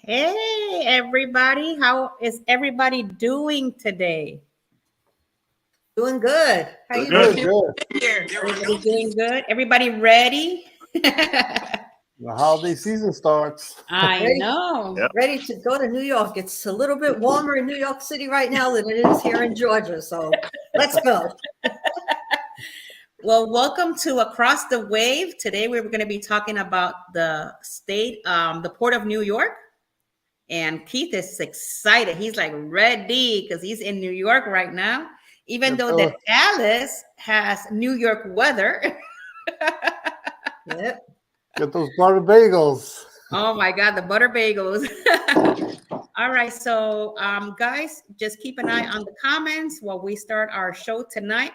Hey, everybody. How is everybody doing today? Doing good. How you Good. doing? Everybody doing good? Everybody ready? The holiday season starts. I Ready? know. Yep. Ready to go to New York. It's a little bit warmer in New York City right now than it is here in Georgia. So let's go. Well, welcome to Across the Wave. Today we're going to be talking about the the Port of New York. And Keith is excited. He's like ready because he's in New York right now. Even though that Alice has New York weather. Yep. Get those butter bagels. Oh my God, the butter bagels. All right, so guys, just keep an eye on the comments while we start our show tonight.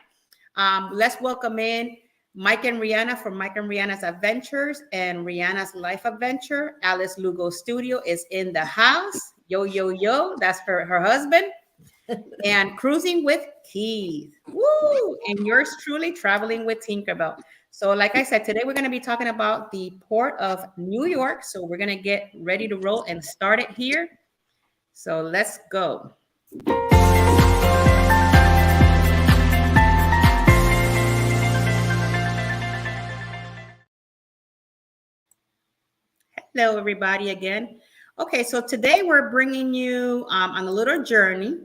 Let's welcome in Mike and Rihanna from Mike and Rihanna's Adventures and Rihanna's Life Adventure. Alice Lugo Studio is in the house. Yo, yo, yo, that's her husband. And Cruising with Keith. Woo! And yours truly, Traveling with Tinkerbell. So like I said, today we're going to be talking about the Port of New York. So we're going to get ready to roll and start it here. So let's go. Hello, everybody again. Okay, so today we're bringing you on a little journey.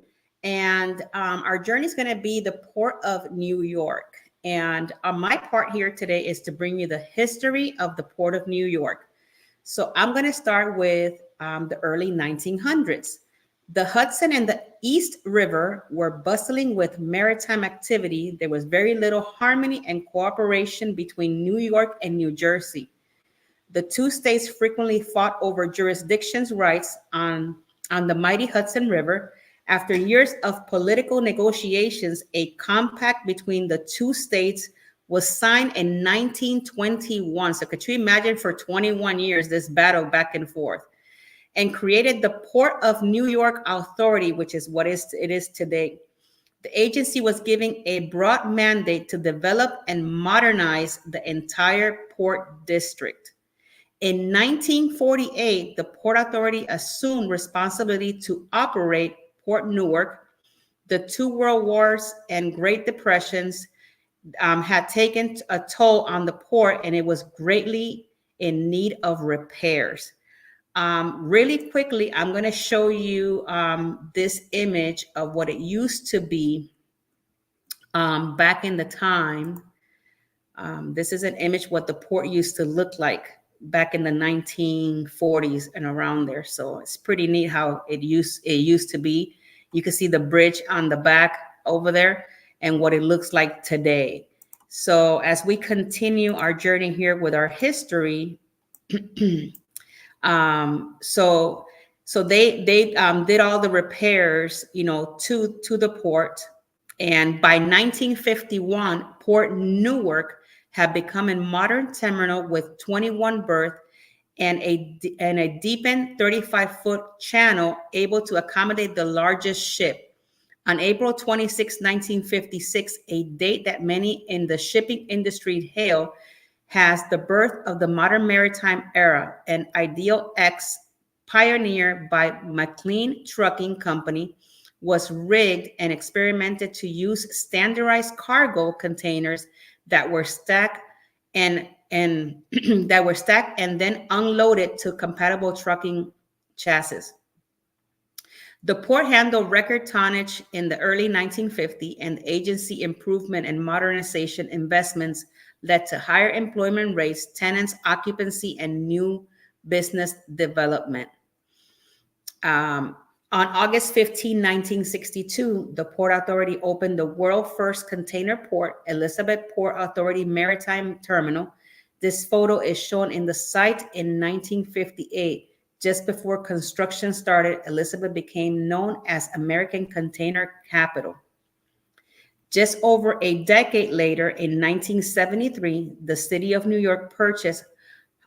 And our journey is going to be the Port of New York. And my part here today is to bring you the history of the Port of New York. So I'm going to start with the early 1900s. The Hudson and the East River were bustling with maritime activity. There was very little harmony and cooperation between New York and New Jersey. The two states frequently fought over jurisdiction's rights on the mighty Hudson River. After years of political negotiations, a compact between the two states was signed in 1921. So could you imagine for 21 years this battle back and forth? And created the Port of New York Authority, which is what it is today. The agency was given a broad mandate to develop and modernize the entire port district. In 1948, the Port Authority assumed responsibility to operate Port Newark. The two world wars and Great Depressions had taken a toll on the port, and it was greatly in need of repairs. Really quickly, I'm going to show you this image of what it used to be back in the time. This is an image what the port used to look like back in the 1940s and around there. So it's pretty neat how it used to be. You can see the bridge on the back over there and what it looks like today. So as we continue our journey here with our history, so they did all the repairs, to the port. And by 1951, Port Newark had become a modern terminal with 21 berths and a deepened 35-foot channel able to accommodate the largest ship. On April 26, 1956, a date that many in the shipping industry hail has the birth of the modern maritime era, an ideal X pioneered by McLean Trucking Company, was rigged and experimented to use standardized cargo containers that were stacked and then unloaded to compatible trucking chassis. The port handled record tonnage in the early 1950s, and agency improvement and modernization investments led to higher employment rates, tenants occupancy, and new business development. On August 15, 1962, the Port Authority opened the world's first container port, Elizabeth Port Authority Maritime Terminal. This photo is shown in the site in 1958. Just before construction started, Elizabeth became known as American Container Capital. Just over a decade later, in 1973, the city of New York purchased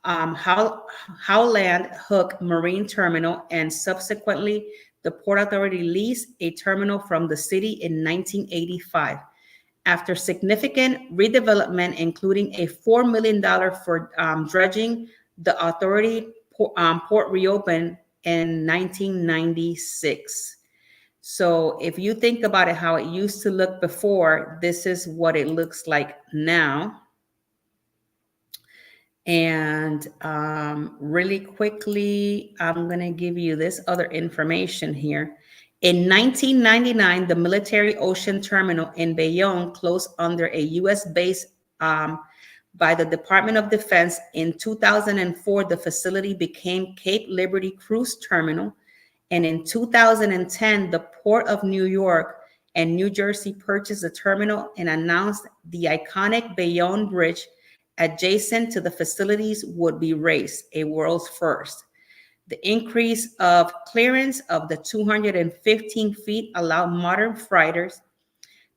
Howland Hook Marine Terminal, and subsequently the Port Authority leased a terminal from the city in 1985. After significant redevelopment, including a $4 million for dredging, the authority port reopened in 1996. So if you think about it, how it used to look before, this is what it looks like now. And really quickly, I'm going to give you this other information here. In 1999, the military ocean terminal in Bayonne closed under a U.S. base by the Department of Defense. In 2004, the facility became Cape Liberty Cruise Terminal. And in 2010, the Port of New York and New Jersey purchased the terminal and announced the iconic Bayonne Bridge adjacent to the facilities would be raised, a world's first. The increase of clearance of the 215 feet allowed modern freighters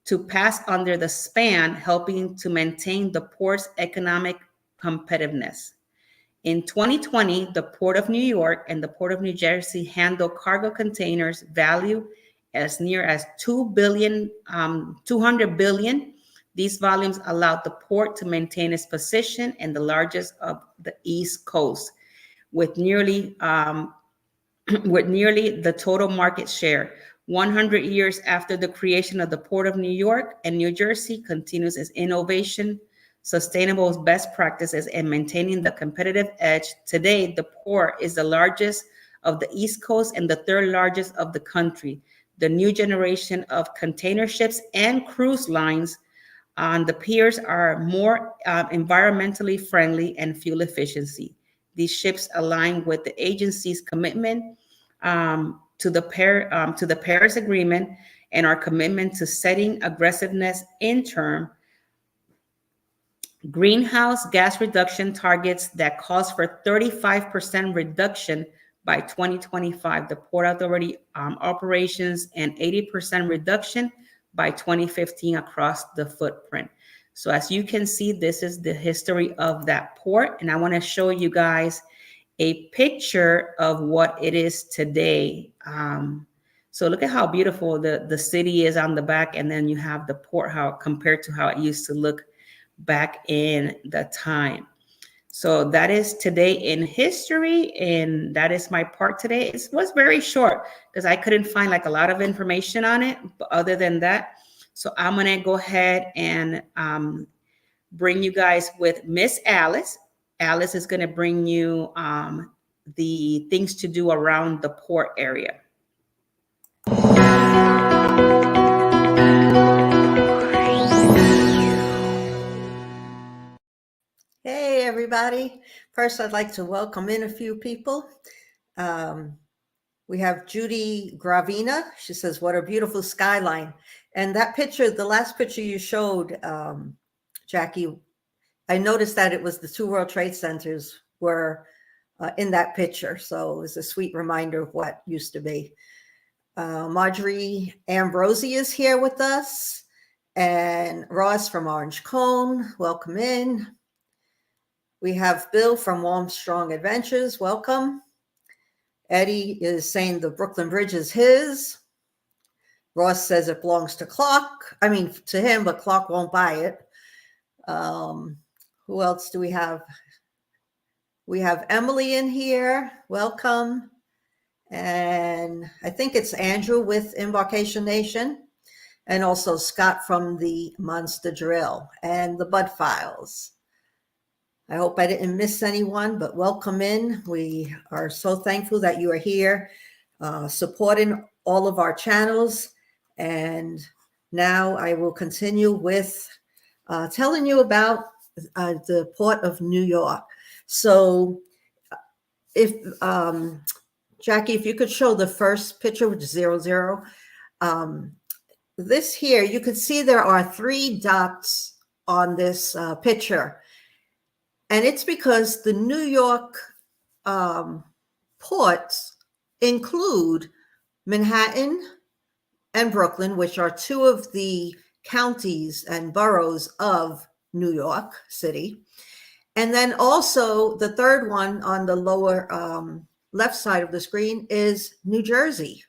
to pass under the span, helping to maintain the port's economic competitiveness. In 2020, the Port of New York and the Port of New Jersey handle cargo containers valued as near as 200 billion. These volumes allowed the port to maintain its position in the largest of the East Coast, with nearly the total market share. 100 years after the creation of the Port of New York and New Jersey, continues its innovation, sustainable best practices, and maintaining the competitive edge. Today, the port is the largest of the East Coast and the third largest of the country. The new generation of container ships and cruise lines on the piers are more environmentally friendly and fuel efficiency. These ships align with the agency's commitment to the Paris Agreement and our commitment to setting aggressiveness in term greenhouse gas reduction targets that calls for 35% reduction by 2025. The Port Authority operations and 80% reduction by 2015 across the footprint. So as you can see, this is the history of that port. And I want to show you guys a picture of what it is today. So look at how beautiful the city is on the back. And then you have the port, how compared to how it used to look back in the time. So that is today in history, and that is my part today. It was very short because I couldn't find like a lot of information on it, but other than that, so I'm gonna go ahead and bring you guys with Miss Alice. Alice is gonna bring you the things to do around the port area. Hey, everybody. First, I'd like to welcome in a few people. We have Judy Gravina. She says, what a beautiful skyline. And that picture, the last picture you showed, Jackie, I noticed that it was the two World Trade Centers were in that picture. So it was a sweet reminder of what used to be. Marjorie Ambrosi is here with us. And Ross from Orange Cone, welcome in. We have Bill from Warm Strong Adventures. Welcome. Eddie is saying the Brooklyn Bridge is his. Ross says it belongs to Clark. I mean, to him, but Clark won't buy it. Who else do we have? We have Emily in here. Welcome. And I think it's Andrew with Embarkation Nation. And also Scott from the Monster Drill and the Bud Files. I hope I didn't miss anyone, but welcome in. We are so thankful that you are here supporting all of our channels. And now I will continue with telling you about the Port of New York. So if, Jackie, if you could show the first picture, which is 00, this here, you can see there are 3 dots on this picture. And it's because the New York ports include Manhattan and Brooklyn, which are 2 of the counties and boroughs of New York City. And then also the third one on the lower left side of the screen is New Jersey,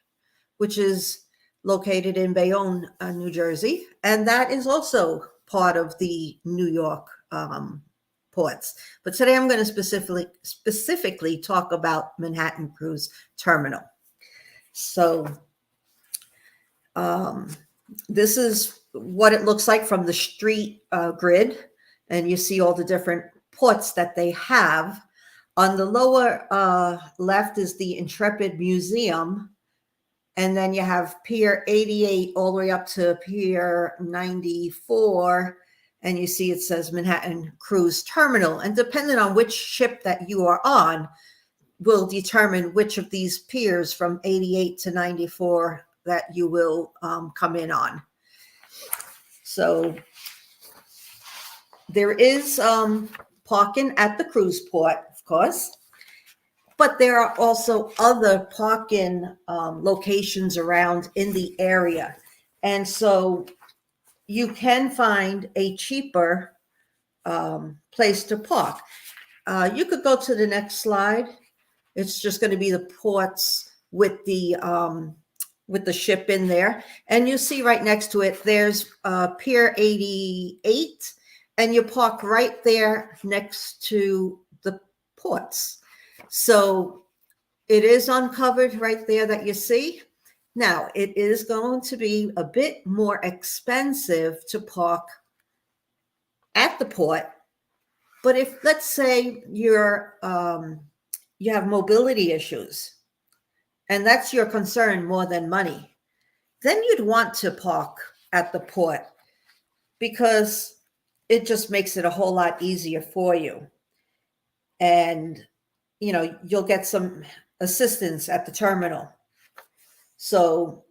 which is located in Bayonne, New Jersey. And that is also part of the New York ports. But today I'm going to specifically talk about Manhattan Cruise Terminal. So this is what it looks like from the street grid. And you see all the different ports that they have. On the lower left is the Intrepid Museum. And then you have Pier 88 all the way up to Pier 94. And you see it says Manhattan Cruise Terminal. And depending on which ship that you are on, will determine which of these piers from 88 to 94 that you will come in on. So there is parking at the cruise port, of course, but there are also other parking locations around in the area. And so you can find a cheaper place to park. You could go to the next slide. It's just going to be the ports with the ship in there. And you see right next to it, there's Pier 88, and you park right there next to the ports. So it is uncovered right there that you see. Now, it is going to be a bit more expensive to park at the port. But if, let's say, you have mobility issues, and that's your concern more than money, then you'd want to park at the port because it just makes it a whole lot easier for you. And, you know, you'll get some assistance at the terminal. So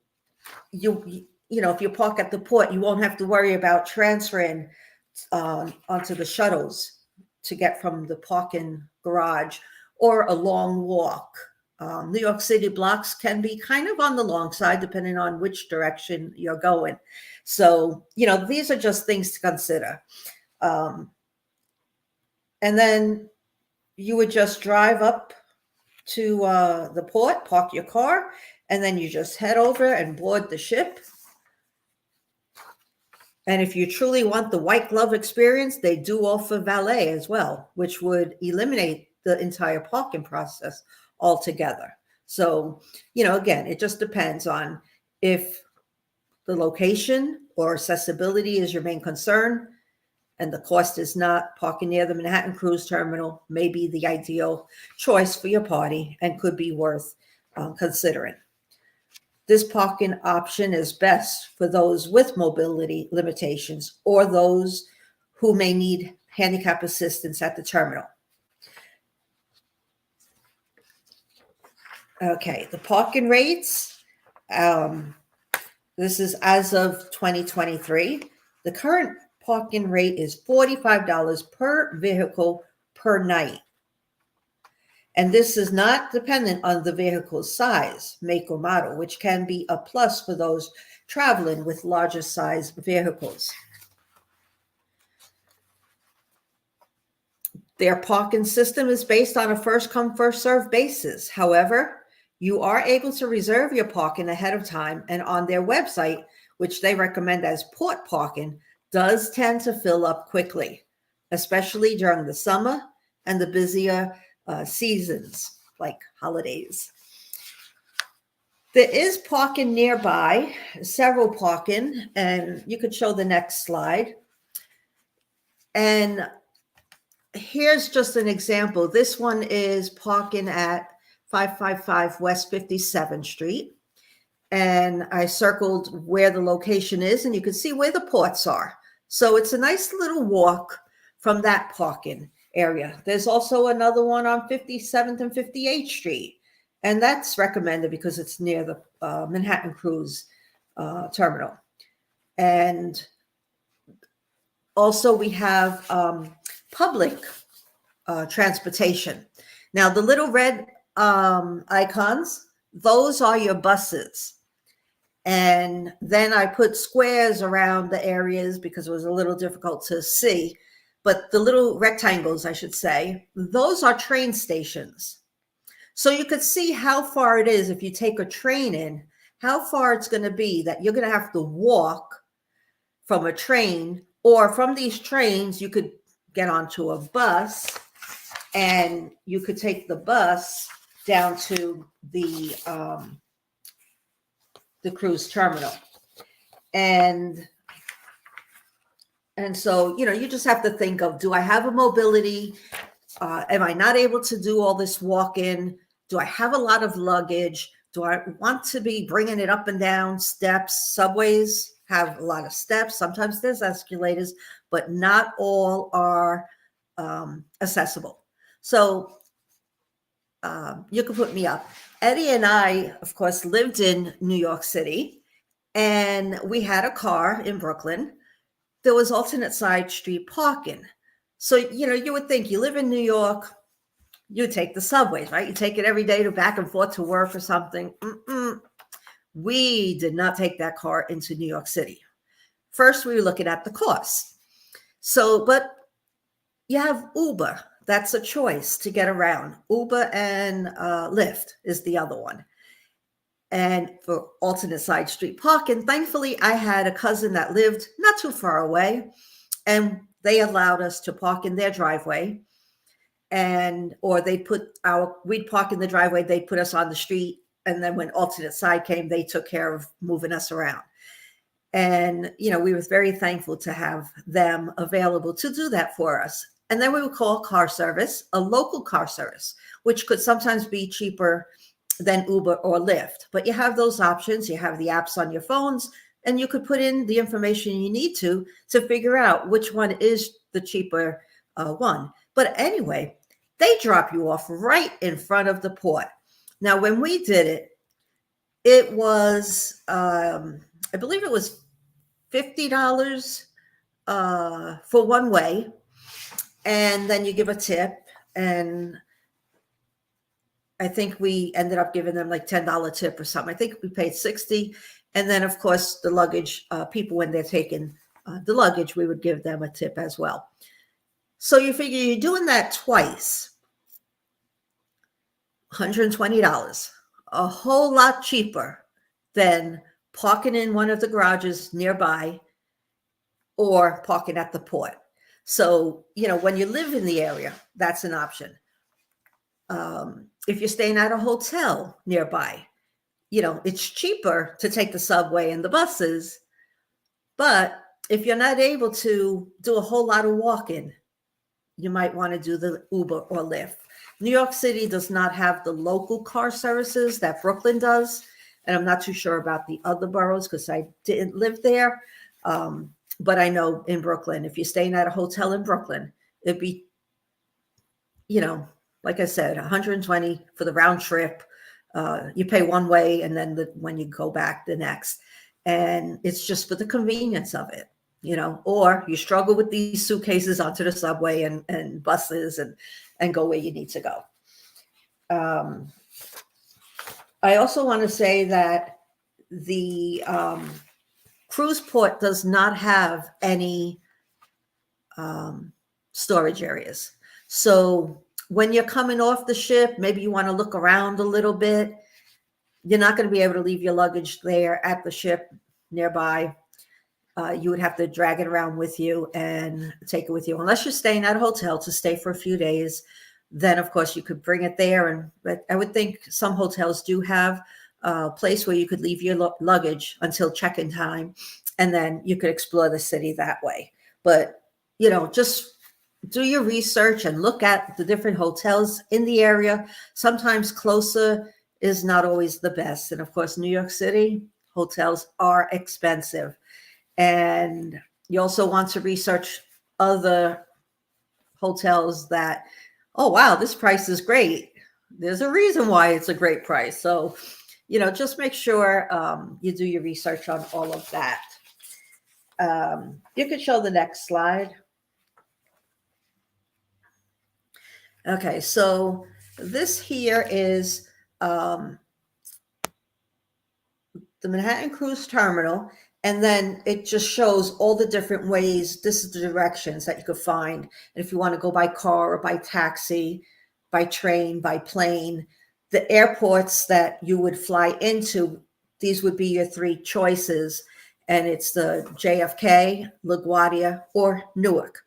you know, if you park at the port, you won't have to worry about transferring onto the shuttles to get from the parking garage or a long walk. New York City blocks can be kind of on the long side, depending on which direction you're going. So, you know, these are just things to consider. And then you would just drive up to the port, park your car, and then you just head over and board the ship. And if you truly want the white glove experience, they do offer valet as well, which would eliminate the entire parking process altogether. So, you know, again, it just depends on if the location or accessibility is your main concern and the cost is not. Parking near the Manhattan Cruise Terminal may be the ideal choice for your party and could be worth considering. This parking option is best for those with mobility limitations or those who may need handicap assistance at the terminal. Okay, the parking rates. This is as of 2023. The current parking rate is $45 per vehicle per night. And this is not dependent on the vehicle's size, make, or model, which can be a plus for those traveling with larger size vehicles. Their parking system is based on a first-come, first-served basis. However, you are able to reserve your parking ahead of time, and on their website, which they recommend as port parking, does tend to fill up quickly, especially during the summer and the busier seasons like holidays. There is parking nearby, several parking, and you could show the next slide. And here's just an example. This one is parking at 555 West 57th Street. And I circled where the location is, and you can see where the ports are. So it's a nice little walk from that parking area. There's also another one on 57th and 58th Street. And that's recommended because it's near the Manhattan Cruise Terminal. And also we have public transportation. Now, the little red icons, those are your buses. And then I put squares around the areas because it was a little difficult to see. But the little rectangles, I should say, those are train stations. So you could see how far it is if you take a train in, how far it's going to be that you're going to have to walk from a train, or from these trains, you could get onto a bus, and you could take the bus down to the cruise terminal. And so, you just have to think of, do I have a mobility? Am I not able to do all this walk-in? Do I have a lot of luggage? Do I want to be bringing it up and down steps? Subways have a lot of steps. Sometimes there's escalators, but not all are accessible. So you can put me up. Eddie and I, of course, lived in New York City, and we had a car in Brooklyn. There was alternate side street parking. So, you would think, you live in New York, you take the subways, right? You take it every day to back and forth to work or something. We did not take that car into New York City. First, we were looking at the cost. So, but you have Uber. That's a choice to get around. Uber and Lyft is the other one. And for alternate side street parking, thankfully, I had a cousin that lived not too far away, and they allowed us to park in their driveway. Or we'd park in the driveway, they'd put us on the street. And then when alternate side came, they took care of moving us around. And, we were very thankful to have them available to do that for us. And then we would call car service, a local car service, which could sometimes be cheaper than Uber or Lyft. But you have those options. You have the apps on your phones, and you could put in the information you need to figure out which one is the cheaper one. But anyway, they drop you off right in front of the port. Now, when we did it, it was, I believe it was $50 for one way. And then you give a tip. And I think we ended up giving them like $10 tip or something. I think we paid $60. And then, of course, the luggage, people, when they're taking the luggage, we would give them a tip as well. So you figure you're doing that twice, $120, a whole lot cheaper than parking in one of the garages nearby or parking at the port. So, when you live in the area, that's an option. If you're staying at a hotel nearby, it's cheaper to take the subway and the buses. But if you're not able to do a whole lot of walking, you might want to do the Uber or Lyft. New York City does not have the local car services that Brooklyn does. And I'm not too sure about the other boroughs because I didn't live there. But I know in Brooklyn, if you're staying at a hotel in Brooklyn, it'd be, like I said, $120 for the round trip. You pay one way, and then when you go back, the next. And it's just for the convenience of it, or you struggle with these suitcases onto the subway and buses and go where you need to go. I also want to say that the cruise port does not have any storage areas. So when you're coming off the ship, maybe you want to look around a little bit. You're not going to be able to leave your luggage there at the ship nearby. You would have to drag it around with you and take it with you. Unless you're staying at a hotel to stay for a few days, then of course you could bring it there. But I would think some hotels do have a place where you could leave your luggage until check-in time, and then you could explore the city that way. But, just do your research and look at the different hotels in the area. Sometimes closer is not always the best. And of course, New York City hotels are expensive. And you also want to research other hotels that, oh, wow, this price is great. There's a reason why it's a great price. So, just make sure you do your research on all of that. You could show the next slide. Okay, so this here is the Manhattan Cruise Terminal, and then it just shows all the different ways. This is the directions that you could find. And if you want to go by car or by taxi, by train, by plane, the airports that you would fly into, these would be your three choices. And it's the JFK, LaGuardia, or Newark.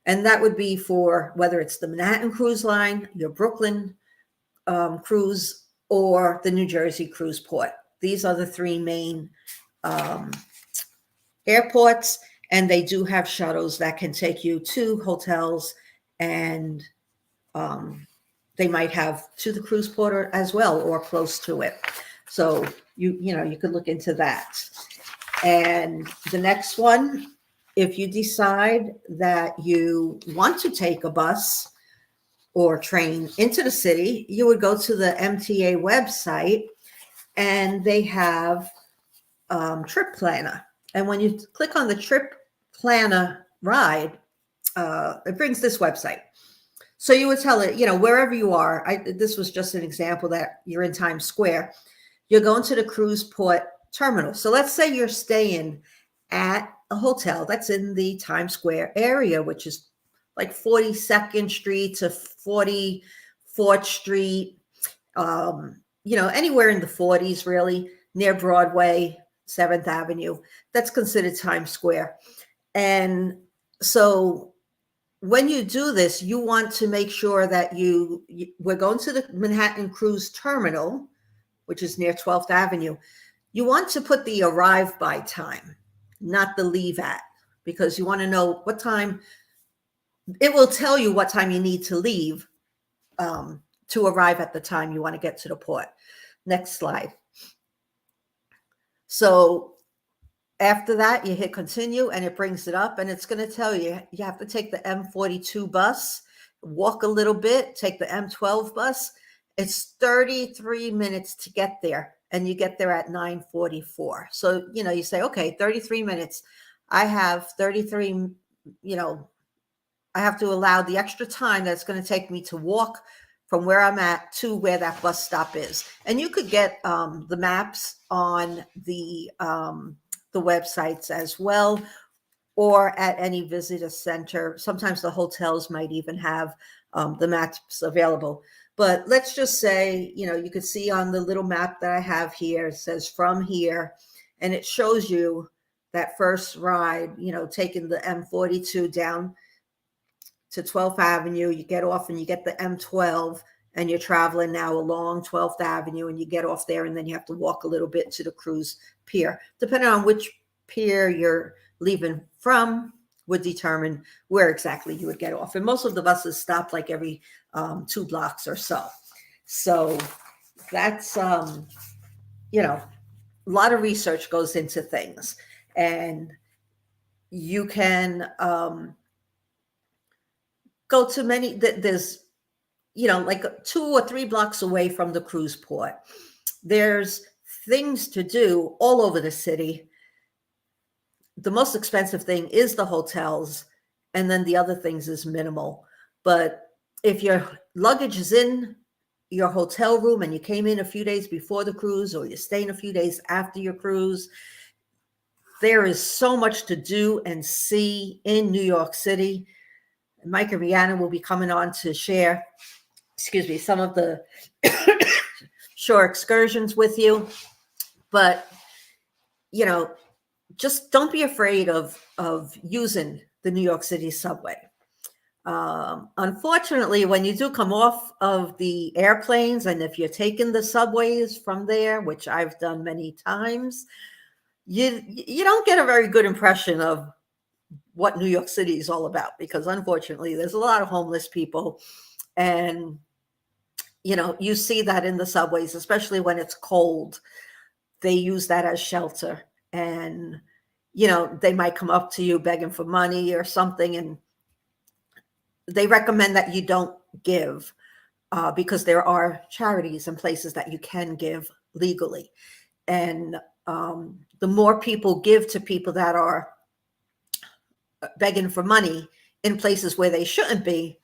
And that would be for whether it's the Manhattan Cruise Line, your Brooklyn cruise, or the New Jersey Cruise Port. These are the three main airports, and they do have shuttles that can take you to hotels, and they might have to the cruise port as well, or close to it. So you could look into that. And the next one, if you decide that you want to take a bus or train into the city, you would go to the MTA website, and they have Trip Planner. And when you click on the Trip Planner ride, it brings this website. So you would tell it, wherever you are. This was just an example that you're in Times Square. You're going to the cruise port terminal. So let's say you're staying at a hotel that's in the Times Square area, which is like 42nd Street to 44th Street, anywhere in the 40s, really, near Broadway, 7th Avenue. That's considered Times Square. And so when you do this, you want to make sure that we're going to the Manhattan Cruise Terminal, which is near 12th Avenue. You want to put the arrive by time, not the leave at, because you want to know what time. It will tell you what time you need to leave to arrive at the time you want to get to the port. Next slide. So after that, you hit continue, and it brings it up, and it's going to tell you have to take the M42 bus, walk a little bit, take the M12 bus. It's 33 minutes to get there, and you get there at 9:44. So, you say, okay, 33 minutes. I have 33, I have to allow the extra time that's going to take me to walk from where I'm at to where that bus stop is. And you could get the maps on the websites as well, or at any visitor center. Sometimes the hotels might even have the maps available. But let's just say, you could see on the little map that I have here, it says from here, and it shows you that first ride, taking the M42 down to 12th Avenue. You get off and you get the M12, and you're traveling now along 12th Avenue, and you get off there, and then you have to walk a little bit to the cruise pier. Depending on which pier you're leaving from would determine where exactly you would get off. And most of the buses stop like every 2 blocks or so. So that's, a lot of research goes into things. And you can go to many, there's, like 2 or 3 blocks away from the cruise port. There's things to do all over the city. The most expensive thing is the hotels, and then the other things is minimal. But if your luggage is in your hotel room and you came in a few days before the cruise, or you're staying a few days after your cruise, there is so much to do and see in New York City. Mike and Rihanna will be coming on to share, some of the shore excursions with you. But, just don't be afraid of using the New York City subway. Unfortunately, when you do come off of the airplanes, and if you're taking the subways from there, which I've done many times, you don't get a very good impression of what New York City is all about, because unfortunately, there's a lot of homeless people, and you see that in the subways, especially when it's cold. They use that as shelter. And, they might come up to you begging for money or something. And they recommend that you don't give because there are charities and places that you can give legally. And the more people give to people that are begging for money in places where they shouldn't be,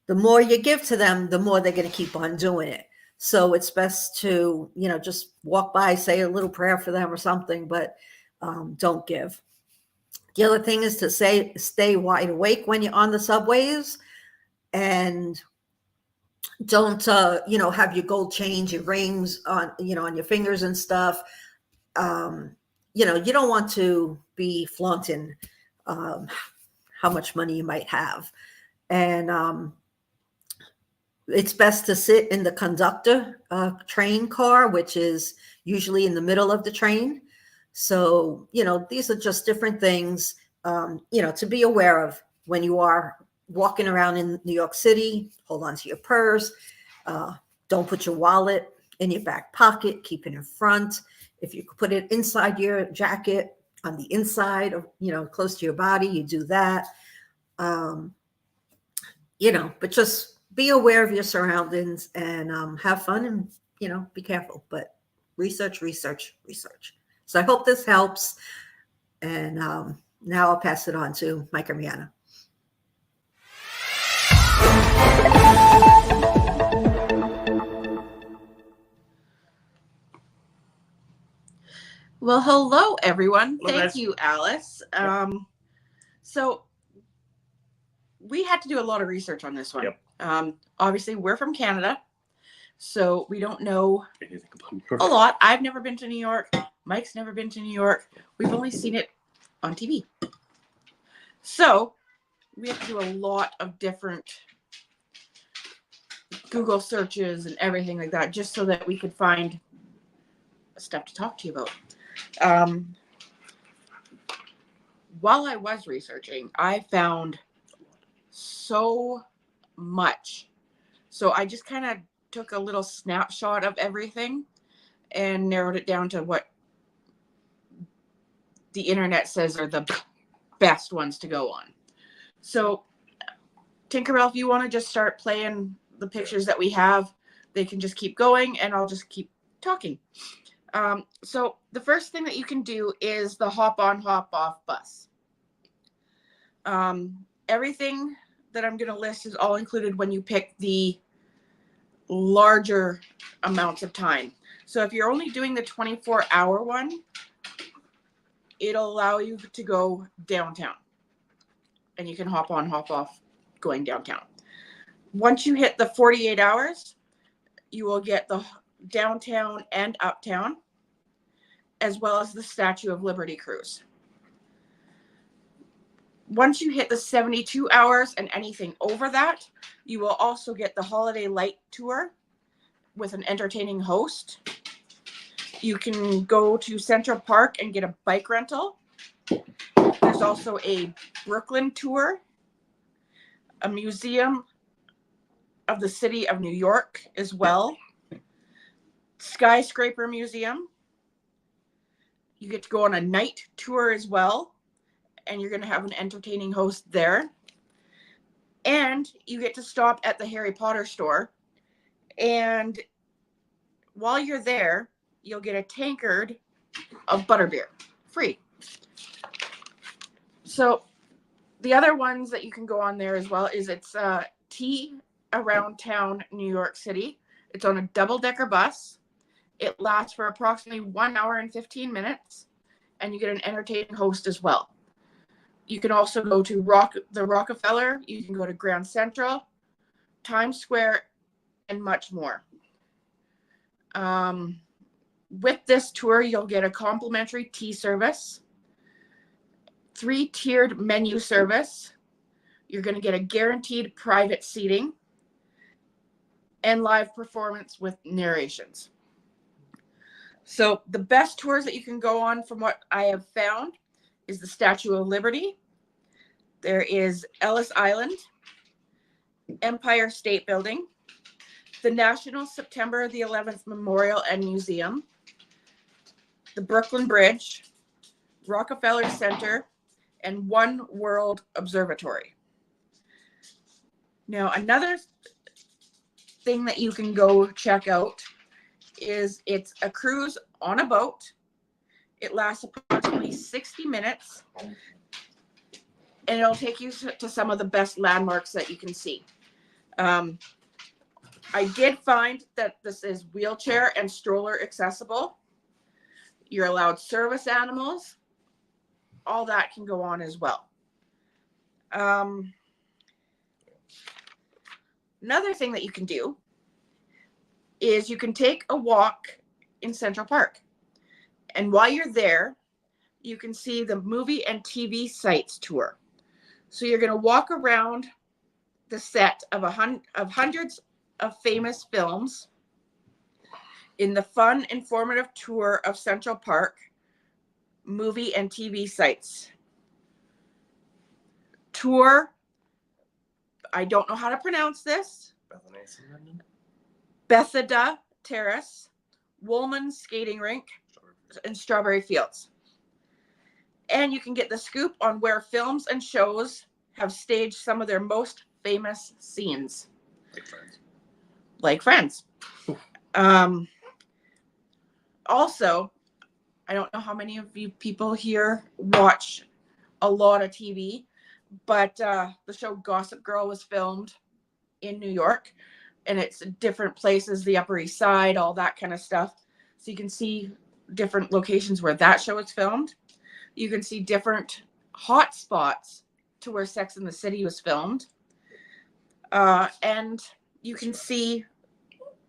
the more you give to them, the more they're going to keep on doing it. So it's best to, just walk by, say a little prayer for them or something, but don't give. The other thing is to stay wide awake when you're on the subways, and don't, have your gold chains, your rings on, on your fingers and stuff. You don't want to be flaunting how much money you might have. And it's best to sit in the conductor train car, which is usually in the middle of the train. So, these are just different things, to be aware of when you are walking around in New York City. Hold on to your purse. Don't put your wallet in your back pocket. Keep it in front. If you could put it inside your jacket on the inside of, close to your body, you do that. But just be aware of your surroundings and have fun and, be careful. But research. So I hope this helps. And now I'll pass it on to Mike and Rihanna. Well, hello, everyone. Thank you, Alice. So we had to do a lot of research on this one. Yep. Obviously, we're from Canada, so we don't know a lot. I've never been to New York. Mike's never been to New York. We've only seen it on TV. So we have to do a lot of different Google searches and everything like that, just so that we could find stuff to talk to you about. While I was researching, I found so much. So I just kind of took a little snapshot of everything and narrowed it down to what the internet says are the best ones to go on. So Tinkerbell, if you want to just start playing the pictures that we have, they can just keep going and I'll just keep talking. So the first thing that you can do is the hop on, hop off bus. Everything that I'm going to list is all included when you pick the larger amounts of time. So if you're only doing the 24-hour one, it'll allow you to go downtown and you can hop on, hop off going downtown. Once you hit the 48 hours, you will get the downtown and uptown, as well as the Statue of Liberty cruise. Once you hit the 72 hours and anything over that, you will also get the Holiday Light Tour with an entertaining host. You can go to Central Park and get a bike rental. There's also a Brooklyn tour, a museum of the city of New York as well, Skyscraper Museum. You get to go on a night tour as well, and you're going to have an entertaining host there. And you get to stop at the Harry Potter store. And while you're there, you'll get a tankard of butterbeer, free. So the other ones that you can go on there as well is it's Tea Around Town, New York City. It's on a double-decker bus. It lasts for approximately 1 hour and 15 minutes, and you get an entertaining host as well. You can also go to the Rockefeller. You can go to Grand Central, Times Square, and much more. With this tour, you'll get a complimentary tea service, 3-tiered menu service. You're going to get a guaranteed private seating and live performance with narrations. So the best tours that you can go on from what I have found is the Statue of Liberty. There is Ellis Island, Empire State Building, the National September the 11th Memorial and Museum, the Brooklyn Bridge, Rockefeller Center, and One World Observatory. Now, another thing that you can go check out is it's a cruise on a boat. It lasts approximately 60 minutes, and it'll take you to some of the best landmarks that you can see. I did find that this is wheelchair and stroller accessible. You're allowed service animals. All that can go on as well. Another thing that you can do is you can take a walk in Central Park. And while you're there, you can see the movie and TV sites tour. So you're going to walk around the set of hundreds of famous films in the fun, informative tour of Central Park, movie and TV sites. Tour, I don't know how to pronounce this. Bethesda Terrace, Woolman Skating Rink, and Strawberry Fields. And you can get the scoop on where films and shows have staged some of their most famous scenes. Like Friends. Also, I don't know how many of you people here watch a lot of TV, but the show Gossip Girl was filmed in New York, and it's different places, the Upper East Side, all that kind of stuff. So you can see different locations where that show is filmed. You can see different hot spots to where Sex and the City was filmed. And you can see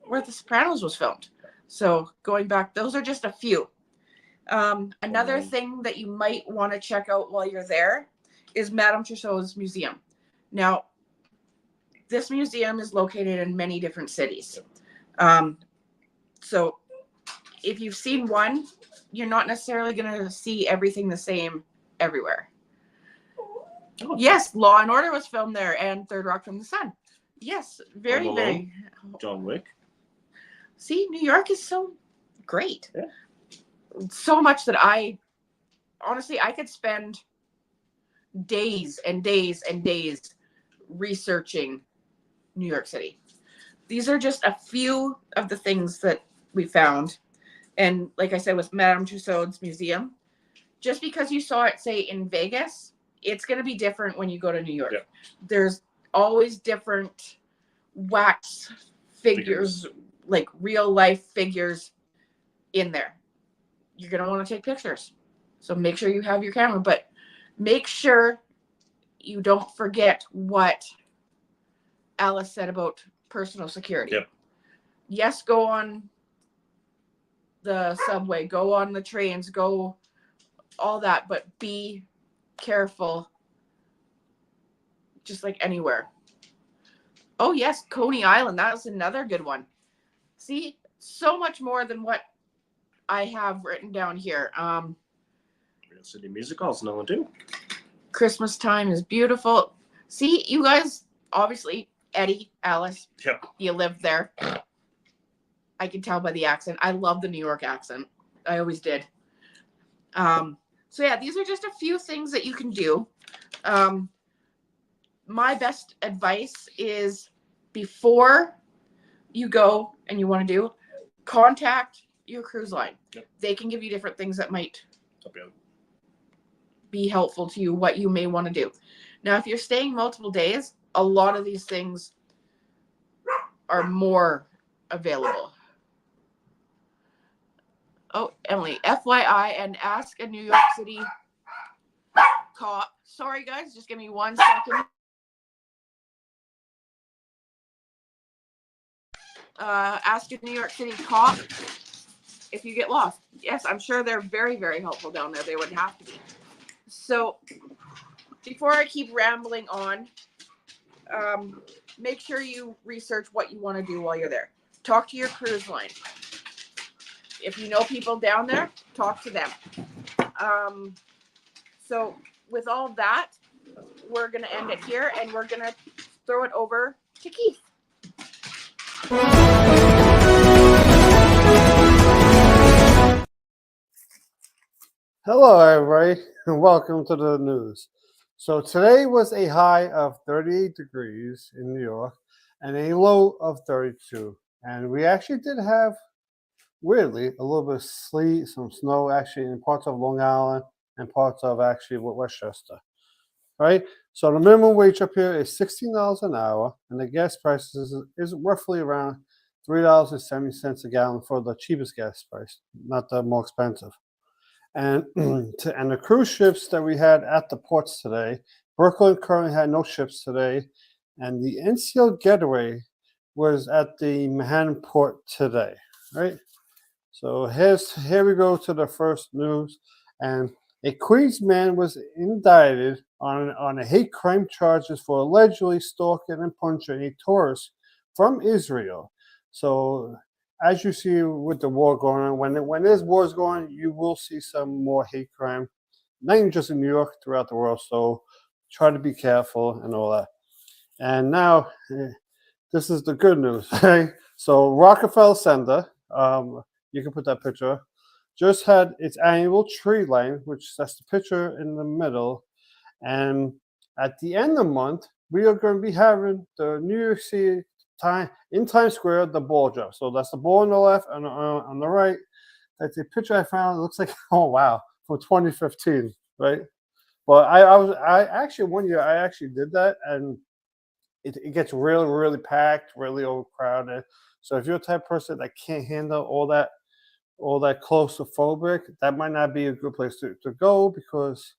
where The Sopranos was filmed. So going back, those are just a few. Another thing that you might want to check out while you're there is Madame Tussauds Museum. Now, this museum is located in many different cities. So if you've seen one, you're not necessarily going to see everything the same everywhere. Oh. Yes, Law and Order was filmed there, and Third Rock from the Sun. Yes, very, very. John Wick. See, New York is so great. Yeah. So much that I could spend days and days and days researching New York City. These are just a few of the things that we found. And like I said, with Madame Tussauds Museum, just because you saw it, say, in Vegas, it's going to be different when you go to New York. Yeah. There's always different wax figures, like real life figures in there. You're going to want to take pictures. So make sure you have your camera, but make sure you don't forget what Alice said about personal security. Yep. Yes, go on the subway, go on the trains, go all that, but be careful just like anywhere. Oh yes, Coney Island, that was another good one. See, so much more than what I have written down here. Real City Music Hall's another one too. Christmas time is beautiful. See, you guys, obviously, Eddie, Alice, yep. You lived there. I can tell by the accent. I love the New York accent. I always did. So yeah, these are just a few things that you can do. My best advice is before you go and you want to do, contact your cruise line. Yep. They can give you different things that might be helpful to you, what you may want to do. Now, if you're staying multiple days, a lot of these things are more available. Oh, Emily, FYI, and ask a New York City cop. Sorry, guys, just give me 1 second. Ask a New York City cop if you get lost. Yes, I'm sure they're very, very helpful down there. They would have to be. So before I keep rambling on, make sure you research what you want to do while you're there. Talk to your cruise line. If you know people down there, talk to them. So with all that, we're going to end it here, and we're going to throw it over to Keith. Hello, everybody, and welcome to the news. So today was a high of 38 degrees in New York and a low of 32. And we actually did have, weirdly, a little bit of sleet, some snow actually in parts of Long Island and parts of actually Westchester. Right? So the minimum wage up here is $16 an hour, and the gas price is roughly around $3.70 a gallon for the cheapest gas price, not the more expensive. And and the cruise ships that we had at the ports today, Brooklyn currently had no ships today, and the NCL Getaway was at the Manhattan port today, right? So here we go to the first news, and A Queens man was indicted on a hate crime charges for allegedly stalking and punching a tourist from Israel. So, as you see with the war going on, when there's wars going on, you will see some more hate crime, not even just in New York, throughout the world. So, try to be careful and all that. And now, this is the good news. Right? So, Rockefeller Center, you can put that picture, just had its annual tree lighting, which that's the picture in the middle. And at the end of the month, we are going to be having the New York City in Times Square, the ball drop. So that's the ball on the left, and on the right, that's a picture I found. It looks like, oh wow, from 2015, right? But I actually one year I actually did that, and it gets really, really packed, really overcrowded. So if you're the type of person that can't handle all that claustrophobic, that might not be a good place to go, because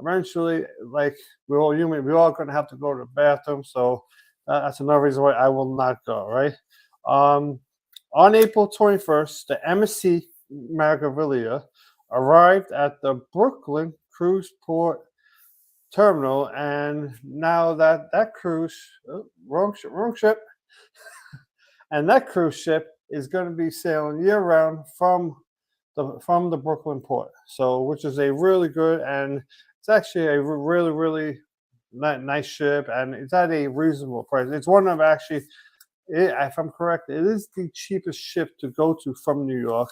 eventually, like, we're all human, we're all going to have to go to the bathroom. So that's another reason why I will not go, right? On April 21st, the MSC Margaritavilla arrived at the Brooklyn Cruise Port Terminal, and now that cruise, wrong ship, and that cruise ship is going to be sailing year round from the Brooklyn port. So, which is a really good, and it's actually a really, really nice ship, and it's at a reasonable price. It's one of actually, if I'm correct, it is the cheapest ship to go to from New York.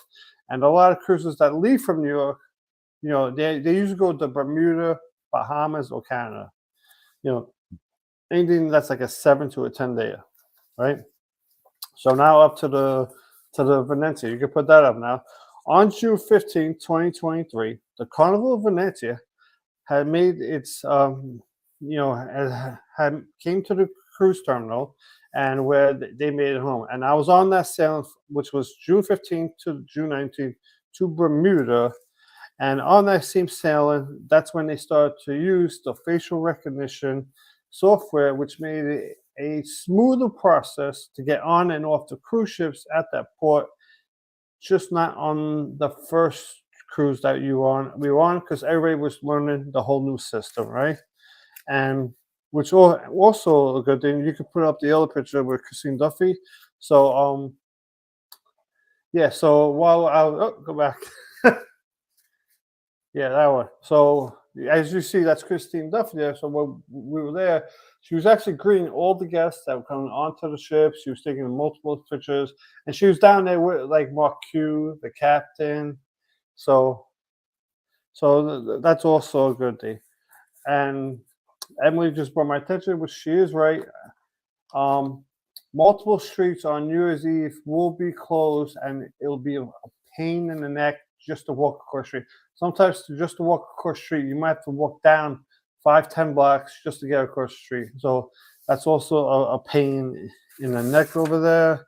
And a lot of cruises that leave from New York, they usually go to Bermuda, Bahamas, or Canada. Anything that's like a 7 to a 10 day, right? So now up to the Venezia. You can put that up now. On June 15, 2023, the Carnival of Venezia had made its had came to the cruise terminal, and where they made it home. And I was on that sailing, which was June 15th to June 19th, to Bermuda. And on that same sailing, that's when they started to use the facial recognition software, which made it a smoother process to get on and off the cruise ships at that port, just not on the first cruise that we were on, because everybody was learning the whole new system, right? And which also a good thing, you could put up the other picture with Christine Duffy. So yeah, so while go back. Yeah, that one. So as you see, that's Christine Duffy there. So when we were there, she was actually greeting all the guests that were coming onto the ship. She was taking multiple pictures, and she was down there with like Mark Q, the captain. So that's also a good thing. And Emily just brought my attention, which she is right. Multiple streets on New Year's Eve will be closed, and it'll be a pain in the neck just to walk across the street. Sometimes just to walk across the street, you might have to walk down 5-10 blocks just to get across the street. So that's also a pain in the neck over there.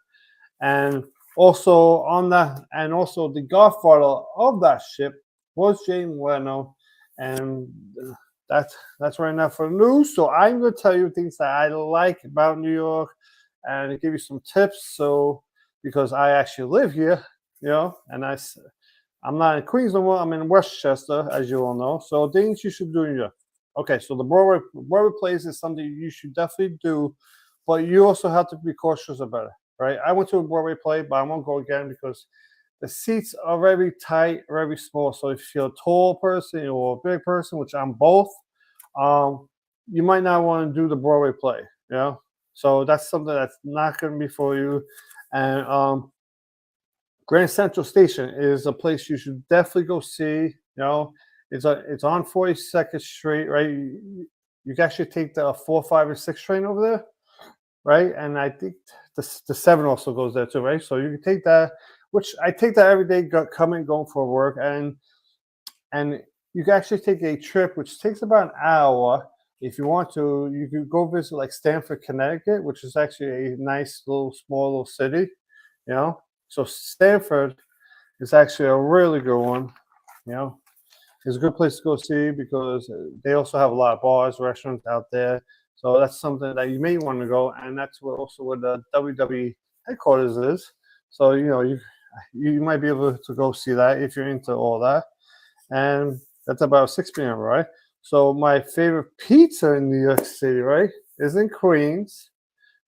And also the godfather of that ship was Jay Leno, and that's right now for the news. So I'm going to tell you things that I like about New York, and give you some tips. So because I actually live here, and I'm not in Queens no more. I'm in Westchester, as you all know. So things you should do in New York. Okay, so the Broadway plays is something you should definitely do, but you also have to be cautious about it, right? I went to a Broadway play, but I won't go again because the seats are very tight, very small. So if you're a tall person or a big person, which I'm both, you might not want to do the Broadway play, So that's something that's not going to be for you. And Grand Central Station is a place you should definitely go see. It's on 42nd Street, right? You can actually take the 4, 5, and 6 train over there, right? And I think the 7 also goes there too, right? So you can take that, which I take that every day, going for work, and you can actually take a trip which takes about an hour. If you want to, you can go visit like Stamford, Connecticut, which is actually a nice small little city, So Stamford is actually a really good one, It's a good place to go see because they also have a lot of bars, restaurants out there. So that's something that you may want to go, and that's where the WWE headquarters is. So you might be able to go see that if you're into all that. And That's about 6 p.m., right? So my favorite pizza in New York City, right, is in Queens,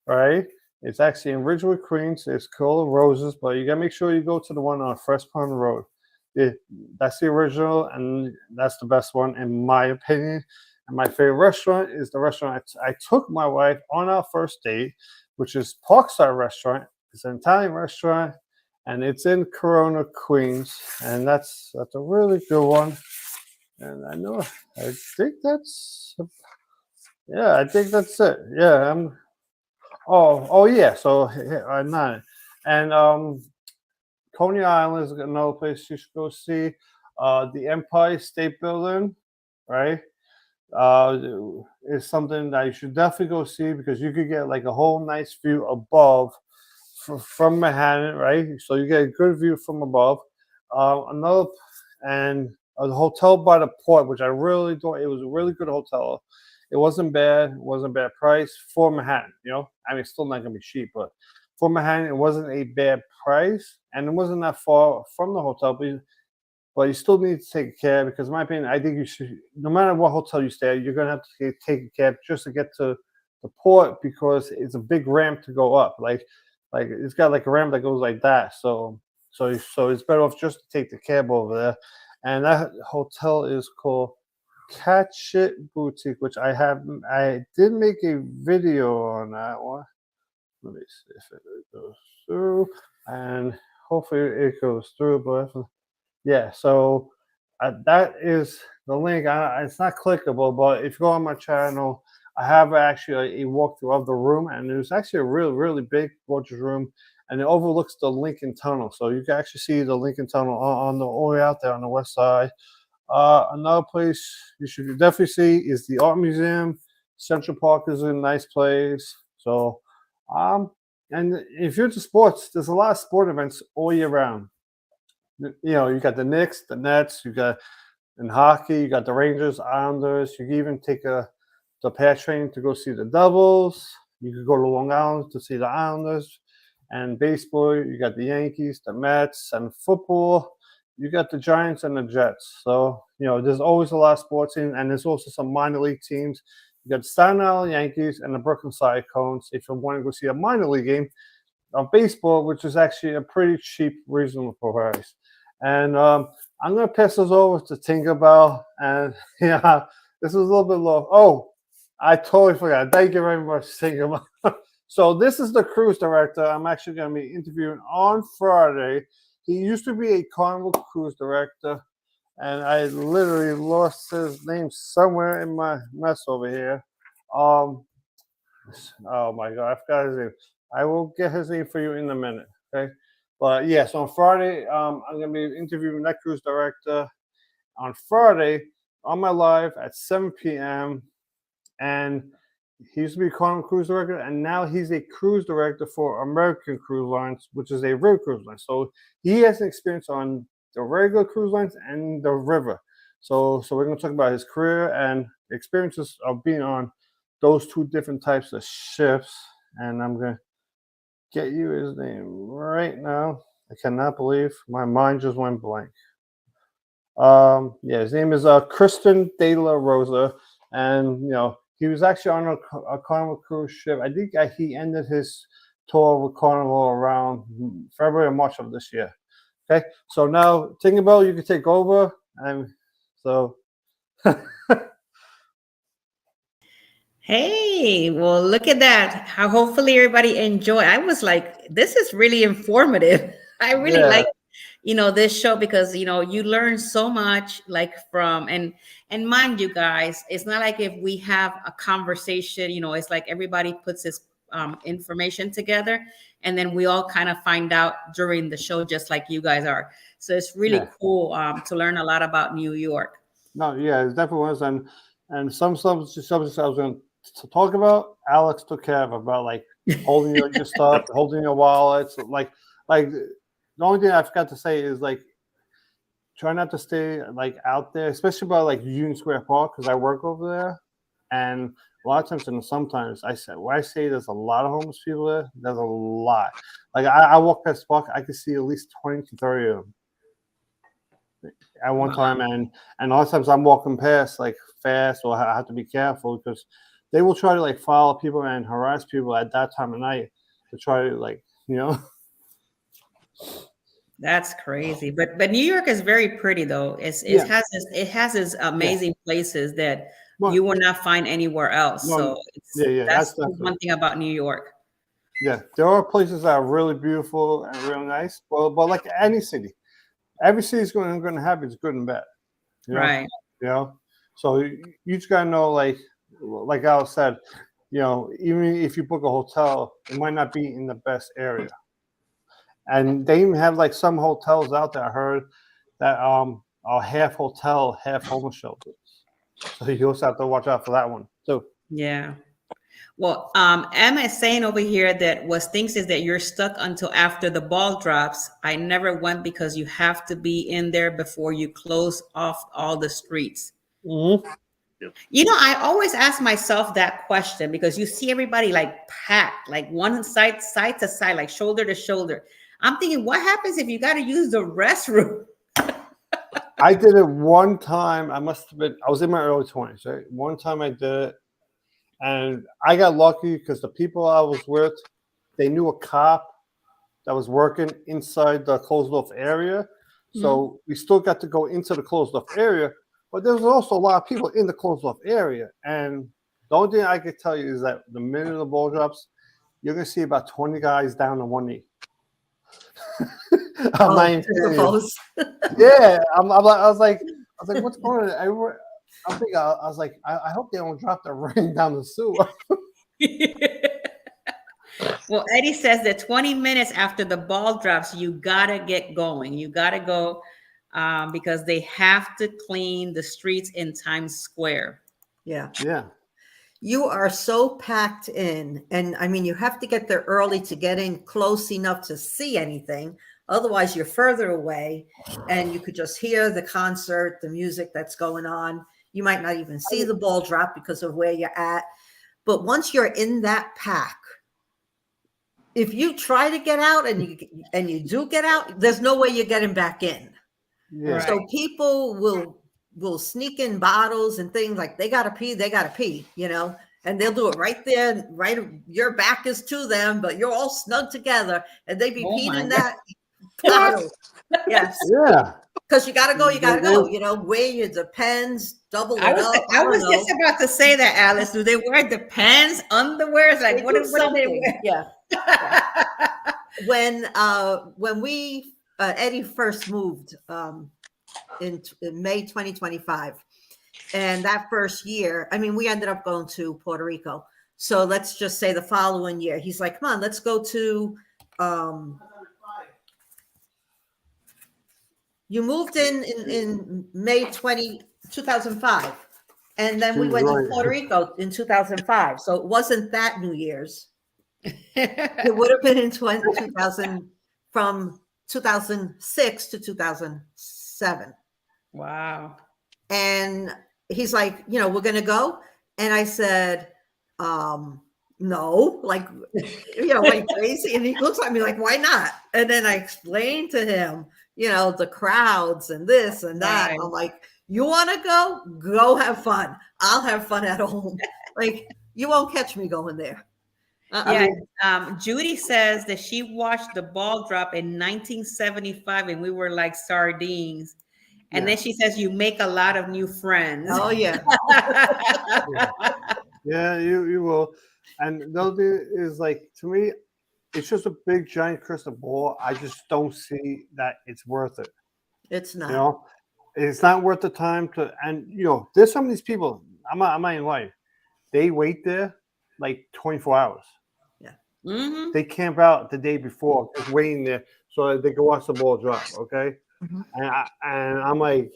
right? It's actually in Ridgewood, Queens. It's called Roses, but you gotta make sure you go to the one on Fresh Pond Road. That's the original, and that's the best one in my opinion. And my favorite restaurant is the restaurant I took my wife on our first date, which is Parkside Restaurant. It's an Italian restaurant, and it's in Corona, Queens, and that's a really good one. And I think I think that's it. Yeah, oh yeah. So nine, and Coney Island is another place you should go see. The Empire State Building, right? uh, is something that you should definitely go see because you could get like a whole nice view above from Manhattan, right? So you get a good view from above. Another and a hotel by the port, which I really thought it was a really good hotel. It wasn't bad. It wasn't bad price for Manhattan. I mean, it's still not gonna be cheap, but for Manhattan, it wasn't a bad price, and it wasn't that far from the hotel. But you still need to take a cab because, in my opinion, I think you should, no matter what hotel you stay at, you're going to have to take a cab just to get to the port because it's a big ramp to go up. Like it's got like a ramp that goes like that. So it's better off just to take the cab over there. And that hotel is called Catch Boutique, which I did make a video on that one. Let me see if it goes through, and hopefully it goes through. But yeah, so that is the link. It's not clickable, but if you go on my channel, I have actually a walkthrough of the room, and there's actually a really, really big, gorgeous room, and it overlooks the Lincoln Tunnel. So you can actually see the Lincoln Tunnel on the all the way out there on the west side. Another place you should definitely see is the Art Museum. Central Park is a nice place. So, and if you're into sports, there's a lot of sport events all year round. You got the Knicks, the Nets, you got in hockey, you got the Rangers, Islanders. You can even take the pair train to go see the Devils. You could go to Long Island to see the Islanders. And baseball, you got the Yankees, the Mets, and football, you got the Giants and the Jets. So, there's always a lot of sports in, and there's also some minor league teams. You got the Staten Island Yankees and the Brooklyn Cyclones if you want to go see a minor league game of baseball, which is actually a pretty cheap, reasonable price. And I'm going to pass this over to Tinkerbell. And this is a little bit low. Oh, I totally forgot. Thank you very much, Tinkerbell. So this is the cruise director I'm actually going to be interviewing on Friday. He used to be a Carnival cruise director, and I literally lost his name somewhere in my mess over here. Oh my God, I forgot his name. I will get his name for you in a minute, okay? But yes, on Friday, I'm going to be interviewing that cruise director on Friday on my live at 7 p.m. And he used to be a Carnival cruise director, and now he's a cruise director for American Cruise Lines, which is a river cruise line. So he has an experience on the regular cruise lines and the river. So we're going to talk about his career and experiences of being on those two different types of ships. And I'm going to get you his name right now. I cannot believe my mind just went blank. His name is Kristen De La Rosa, and he was actually on a Carnival cruise ship. I think he ended his tour with Carnival around February or March of this year. Okay, so now Tinkerbell, you can take over, and so. Hey, well, look at that. How hopefully everybody enjoy. I was like, this is really informative. I really like, this show because, you learn so much like from, and mind you guys, it's not like if we have a conversation, it's like everybody puts this information together and then we all kind of find out during the show, just like you guys are. So it's really cool to learn a lot about New York. No, yeah, it definitely was. And some subjects I was going to talk about, Alex took care of about like holding your stuff, holding your wallets. Like the only thing I forgot to say is like try not to stay like out there, especially by like Union Square Park because I work over there. And a lot of times and sometimes I say there's a lot of homeless people there, there's a lot. Like I walk past the park, I can see at least 20 to 30 of them. at one Wow. time, and a lot of times I'm walking past like fast, or I have to be careful because they will try to like follow people and harass people at that time of night to try to like That's crazy. But New York is very pretty though. Yeah. It has its amazing places that But you will not find anywhere else. no, So yeah, that's that's definitely. one thing about New York. Yeah, there are places that are really beautiful and real nice, but like any city, every city is going to have its good and bad. You know? Right. You know, so you just gotta know, like Al said, even if you book a hotel, it might not be in the best area, and they even have like some hotels out there. I heard that are half hotel, half homeless shelters. So you also have to watch out for that one too. Yeah. Well, Emma is saying over here that what stinks is that you're stuck until after the ball drops. I never went because you have to be in there before you close off all the streets. Mm-hmm. You know, I always ask myself that question because you see everybody like packed, like one side to side, like shoulder to shoulder. I'm thinking, what happens if you got to use the restroom? I did it one time. I was in my early 20s, right? One time I did it, and I got lucky because the people I was with, they knew a cop that was working inside the closed off area. So we still got to go into the closed off area, but there was also a lot of people in the closed off area. And the only thing I could tell you is that the minute the ball drops, you're going to see about 20 guys down on one knee. I'm not even kidding you. Yeah, I was like, what's going on? Everywhere. I'm thinking, I was like, I hope they don't drop the ring down the sewer. Well, Eddie says that 20 minutes after the ball drops, you gotta get going. You gotta go because they have to clean the streets in Times Square. Yeah. Yeah. You are so packed in, and I mean, you have to get there early to get in close enough to see anything. Otherwise, you're further away, and you could just hear the concert, the music that's going on. You might not even see the ball drop because of where you're at. But once you're in that pack, if you try to get out and you do get out, there's no way you're getting back in. Yeah. Right. So people will sneak in bottles and things like they gotta pee, and they'll do it right there, right. Your back is to them, but you're all snug together, and they be peeing in that bottle. Yes. Yeah. Because you gotta go, wear your Depends, double it up. I was just about to say that, Alice. Do they wear Depends, underwear? It's like, They what do do they something. wear? Yeah. When we Eddie first moved in May 2025, and that first year, I mean, we ended up going to Puerto Rico. So let's just say the following year, he's like, come on, let's go to you moved in May 2005, and then we went to Puerto Rico in 2005. So it wasn't that New Year's. It would have been in 2000 from 2006 to 2007. Wow. And he's like, we're going to go. And I said, no, like crazy. And he looks at me like, why not? And then I explained to him, the crowds and this and that. Right. I'm like, you want to go have fun. I'll have fun at home. Like, you won't catch me going there. Judy says that she watched the ball drop in 1975 and we were like sardines. And then she says you make a lot of new friends. Oh, yeah. Yeah, you will. And the other thing is, like, to me, it's just a big giant crystal ball. I just don't see that it's worth it. It's not. It's not worth the time to. And there's some of these people. I'm not even lying. They wait there like 24 hours. Yeah. Mm-hmm. They camp out the day before, just waiting there so that they can watch the ball drop. Okay. Mm-hmm. And I'm like,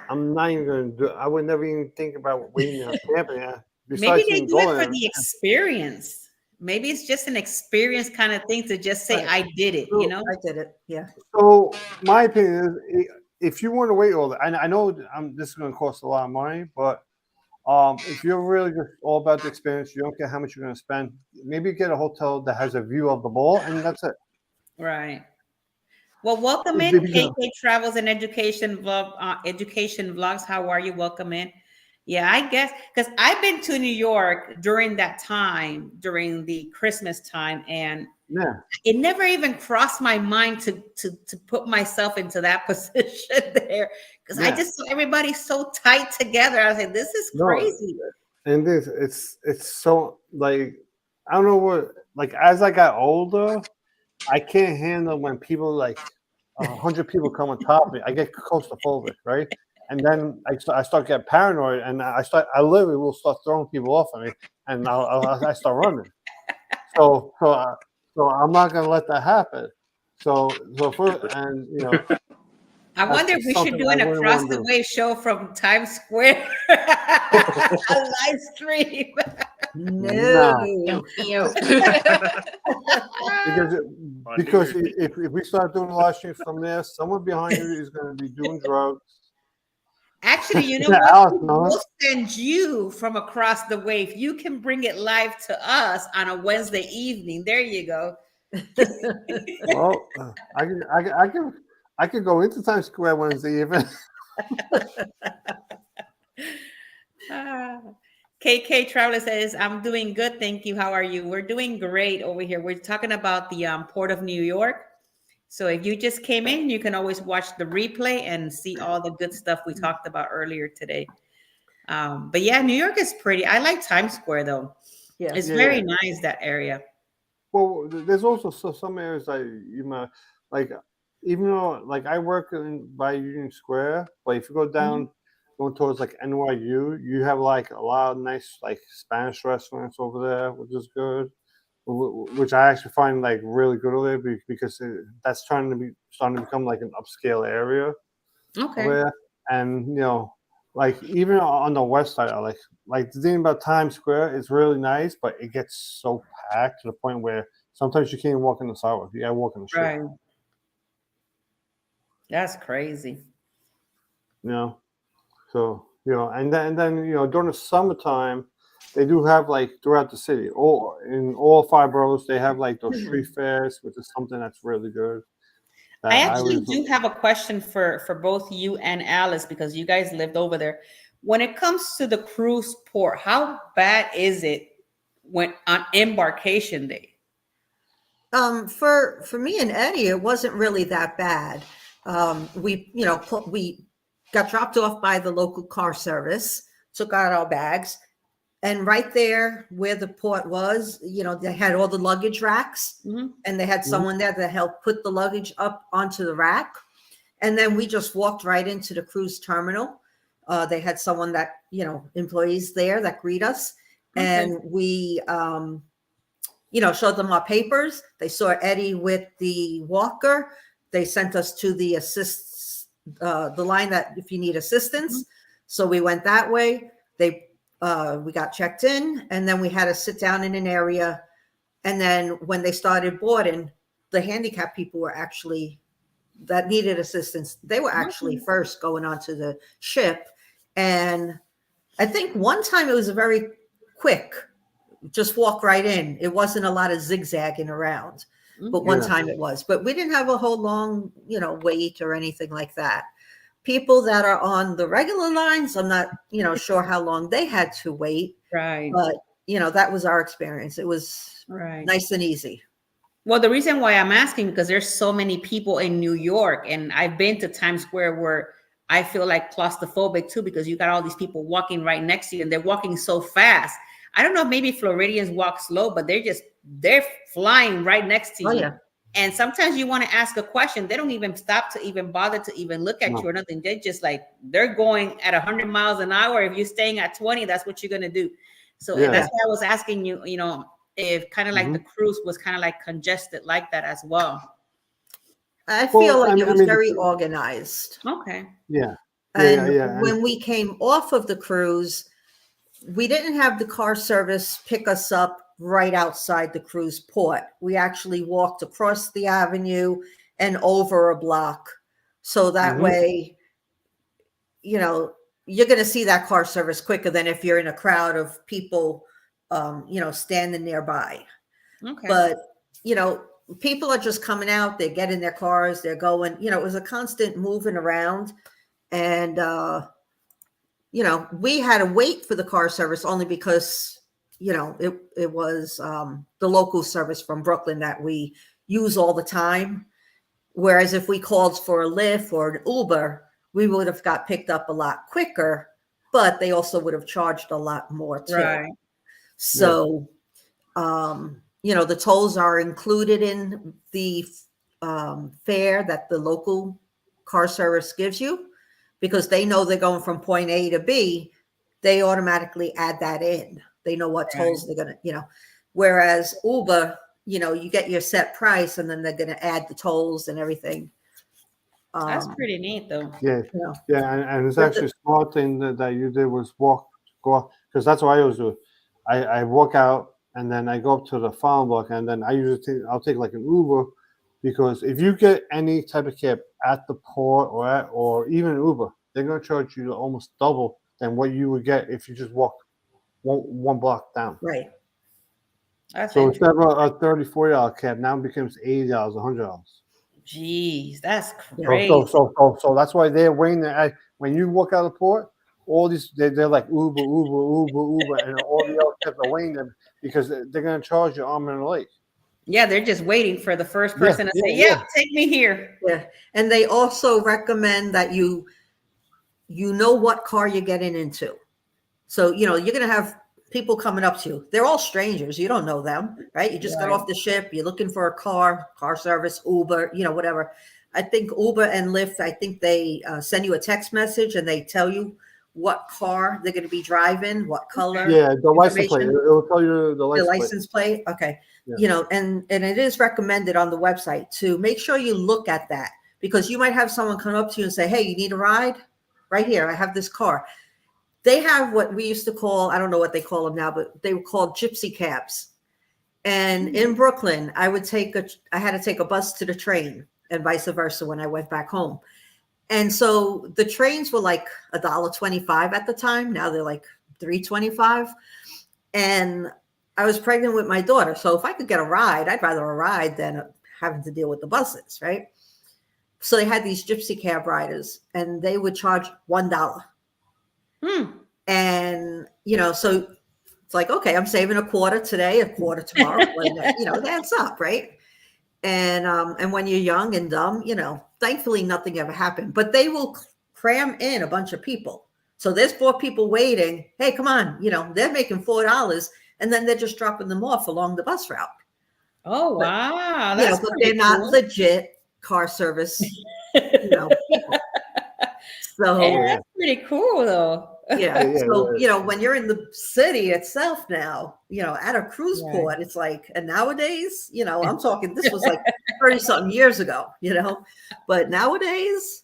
I'm not even gonna do it. I would never even think about waiting there camping there. Maybe they do it for the experience. Maybe it's just an experience kind of thing to just say, I did it, I did it. Yeah. So my opinion is, if you want to wait all that, I know this is going to cost a lot of money, but if you're really just all about the experience, you don't care how much you're going to spend, maybe get a hotel that has a view of the ball, and that's it. Right. Well, welcome There in, you go. KK Travels and Education Vlogs. How are you? Welcome in. Yeah, I guess because I've been to New York during that time, during the Christmas time, and Yeah, it never even crossed my mind to put myself into that position there because I yeah. just saw everybody so tight together. I was like, this is No, crazy. and it's so like I don't know what like as I got older, I can't handle when people like 100 people come on top of me. I get claustrophobic, right? And then I start getting paranoid, and I literally will start throwing people off of me, and I start running. So so I'm not gonna let that happen. So for and you know I wonder if that's we should something do I an wouldn't across want to the do. way show from Times Square, a live stream. No, No. because On because New Year's if we start doing live streams from there, someone behind you is going to be doing drugs. Actually, you know Yeah, what? Alice knows. We'll send you from across the way. If you can bring it live to us on a Wednesday evening, there you go. Well, I can go into Times Square Wednesday evening. Ah. KK Traveler says, I'm doing good. Thank you. How are you? We're doing great over here. We're talking about the Port of New York. So if you just came in, you can always watch the replay and see all the good stuff we talked about earlier today. But yeah, New York is pretty. I like Times Square though. Yes. It's Yeah, very yeah. nice, that area. Well, there's also some areas that you might like, even though like I work by Union Square, but if you go down going towards like NYU, you have like a lot of nice like Spanish restaurants over there, which is good. Which I actually find like really good over there because that's starting to become like an upscale area over Okay. there. And you know, like even on the west side, I like the thing about Times Square is really nice, but it gets so packed to the point where sometimes you can't walk in the sidewalk. You gotta walk in the street. Right. That's crazy. You know, so you know, and then you know during the summertime, they do have like throughout the city, all in all 5 boroughs, they have like those street fairs, which is something that's really good. I That I actually was do have a question for both you and Alice because you guys lived over there. When it comes to the cruise port, how bad is it when on embarkation day? For me and Eddie, it wasn't really that bad. We got dropped off by the local car service, took out our bags, and right there where the port was, they had all the luggage racks, Mhm. and they had someone there that helped put the luggage up onto the rack. And then we just walked right into the cruise terminal. They had someone that, employees there that greet us. Okay. And we, showed them our papers. They saw Eddie with the walker. They sent us to the the line that if you need assistance. So we went that way. We got checked in, and then we had to sit down in an area. And then when they started boarding, the handicapped people were actually that needed assistance. They were actually first going onto the ship. And I think one time it was a very quick, just walk right in. It wasn't a lot of zigzagging around, but one Yeah. time it was. But we didn't have a whole long, wait or anything like that. People that are on the regular lines, I'm not, sure how long they had to wait. Right. But, that was our experience. It was Right. nice and easy. Well, the reason why I'm asking because there's so many people in New York, and I've been to Times Square where I feel like claustrophobic too because you got all these people walking right next to you, and they're walking so fast. I don't know, maybe Floridians walk slow, but they're flying right next to Oh, you. yeah. And sometimes you want to ask a question, they don't even stop to even bother to even look at No. you or nothing. They're just like they're going at 100 miles an hour. If you're staying at 20, that's what you're gonna do. So Yeah. that's why I was asking you, if kind of like the cruise was kind of like congested like that as well. I feel Well, like it was mean, very organized. Okay. yeah. And Yeah. when we came off of the cruise, we didn't have the car service pick us up right outside the cruise port. We actually walked across the avenue and over a block. So that way, you're going to see that car service quicker than if you're in a crowd of people, standing nearby. Okay. But, people are just coming out, they get in their cars, they're going, it was a constant moving around. And, we had to wait for the car service only because, it was the local service from Brooklyn that we use all the time. Whereas if we called for a Lyft or an Uber, we would have got picked up a lot quicker, but they also would have charged a lot more too. Right. So, the tolls are included in the fare that the local car service gives you, because they know they're going from point A to B. They automatically add that in. They know what tolls they're going to, whereas Uber, you get your set price and then they're going to add the tolls and everything. That's pretty neat, though. Yeah, Yeah. yeah, and it's actually a smart thing that you did was go, because that's what I always do. I walk out and then I go up to the phone book, and then I'll take like an Uber, because if you get any type of cab at the port or even Uber, they're going to charge you almost double than what you would get if you just walk one block down. Right. That's So interesting. instead of a $30, $40 cab, now it becomes $80, $100. Jeez, that's Yeah. crazy. So that's why they're waiting. When you walk out of the port, all these they're like Uber, and all the other cabs are waiting them because they're going to charge you arm and a leg. Yeah, they're just waiting for the first person to say, yeah. take me here. Yeah. And they also recommend that you know what car you're getting into. So, you're going to have people coming up to you. They're all strangers. You don't know them, right? You just got off the ship. You're looking for a car service, Uber, whatever. I think Uber and Lyft, I think they send you a text message and they tell you what car they're going to be driving, what color. Yeah, the license plate. It will tell you the license plate. Okay. Yeah. And it is recommended on the website to make sure you look at that, because you might have someone come up to you and say, hey, you need a ride? Right here, I have this car. They have what we used to call, I don't know what they call them now, but they were called gypsy cabs. And in Brooklyn, I had to take a bus to the train and vice versa when I went back home. And so the trains were like $1.25 at the time. Now they're like $3.25. And I was pregnant with my daughter. So if I could get a ride, I'd rather a ride than having to deal with the buses, right? So they had these gypsy cab riders and they would charge $1. And, so it's like, okay, I'm saving a quarter today, a quarter tomorrow. It adds up, right? And when you're young and dumb, thankfully nothing ever happened, but they will cram in a bunch of people. So there's 4 people waiting. Hey, come on, they're making $4 and then they're just dropping them off along the bus route. Oh, wow. But they're not legit car service, people. So that's pretty cool, though. Yeah. So, when you're in the city itself now, at a cruise port, it's like, and nowadays, I'm talking, this was like 30 something years ago, but nowadays,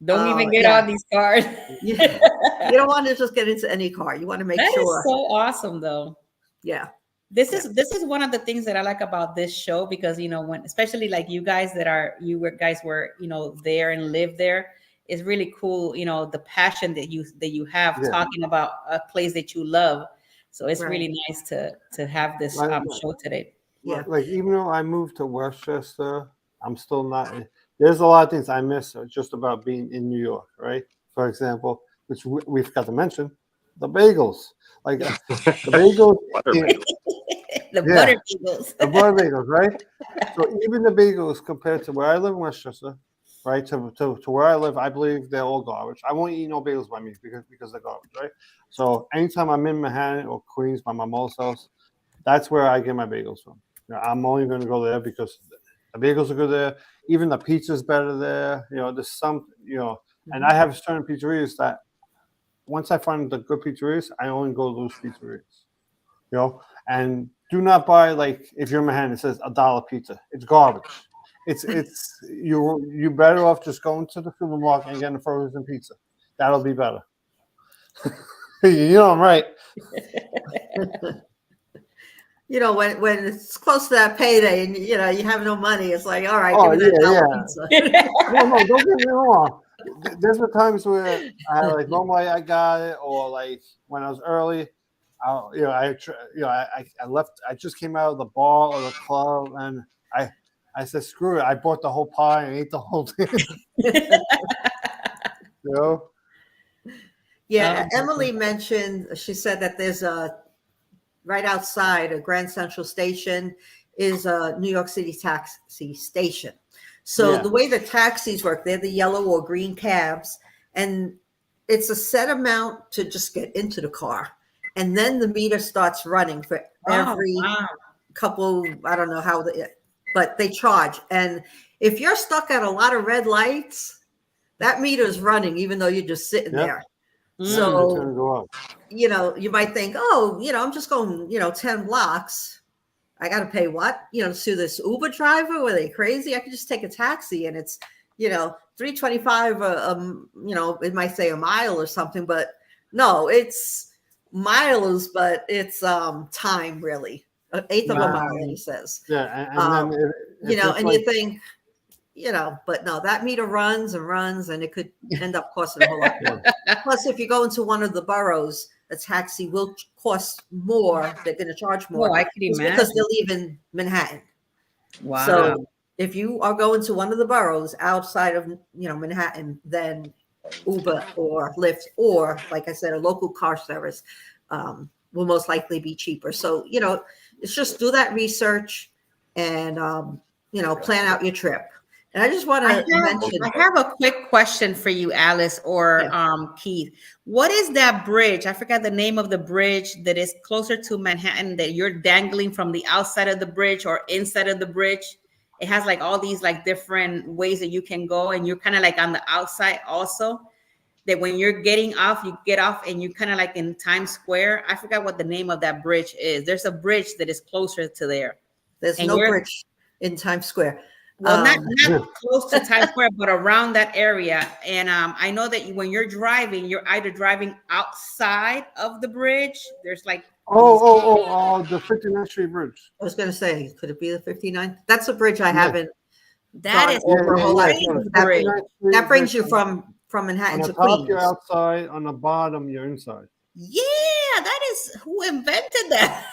don't even get on these cars. You don't want to just get into any car. You want to make That sure. is so awesome, though. Yeah. This is one of the things that I like about this show, because, when, especially like you guys guys were, there and live there. Is really cool, the passion that you have talking about a place that you love. So it's really nice to have this show today. Yeah. Like even though I moved to Westchester, I'm still not. There's a lot of things I miss just about being in New York, right? For example, which we forgot to mention, the bagels. Like the bagels, the butter bagels. The butter bagels, right? So even the bagels compared to where I live in Westchester, right, to where I live, I believe they're all garbage. I won't eat no bagels by me because they're garbage, right? So anytime I'm in Manhattan or Queens by my mom's house, that's where I get my bagels from. I'm only going to go there because the bagels are good there. Even the pizza's better there. There's some, and I have certain pizzerias that once I find the good pizzerias, I only go to those pizzerias. And do not buy, like, if you're in Manhattan, it says $1 pizza. It's garbage. It's you better off just going to the supermarket and getting a frozen pizza. That'll be better. I'm right. When it's close to that payday and you have no money, it's like, all right, give me that pizza. No, don't get me wrong. There's the times where normally I got it, or like when I was early, I left. I just came out of the bar or the club, and I said, screw it. I bought the whole pie and ate the whole thing. You know? Yeah, Oh, Emily mentioned, she said that there's a, right outside of Grand Central Station is a New York City taxi station. So Yeah. the way the taxis work, they're the yellow or green cabs, and it's a set amount to just get into the car. And then the meter starts running for every wow. couple, I don't know how, but they charge. And if you're stuck at a lot of red lights, that meter's running, even though you're just sitting Yep. there. Mm. It's So, gonna go up. you might think, oh, I'm just going, 10 blocks. I got to pay what? To this Uber driver? Were they crazy? I could just take a taxi and it's, $3.25. It might say a mile or something, but no, it's miles, but it's time really. An eighth of a mile, he says. Yeah, and then And you think, but no, that meter runs and runs, and it could end up costing a whole lot more. Plus, if you go into one of the boroughs, a taxi will cost more. They're going to charge more. Oh, I could It's imagine. because they're leaving Manhattan. Wow. So if you are going to one of the boroughs outside of Manhattan, then Uber or Lyft, or like I said, a local car service will most likely be cheaper. So it's just do that research and plan out your trip. And I just want to mention, I have a quick question for you, Alice or Keith. What is that bridge? I forgot the name of the bridge that is closer to Manhattan that you're dangling from the outside of the bridge or inside of the bridge. It has like all these like different ways that you can go, and you're kind of like on the outside also. That when you're getting off, you get off and you kind of like in Times Square. I forgot what the name of that bridge is. There's a bridge that is closer to there. there's And no you're- bridge in Times Square. Well, not close to Times Square, but around that area. And I know that when you're driving, you're either driving outside of the bridge. There's like the 59th Street Bridge. I was going to say, could it be the 59th? That's a bridge I Yeah. haven't. that gone is over a whole lot. crazy no, bridge. 59th Street That brings you Bridge. from On Manhattan the to top, Queens. you're outside. On the bottom, you're inside. Yeah, that is who invented that.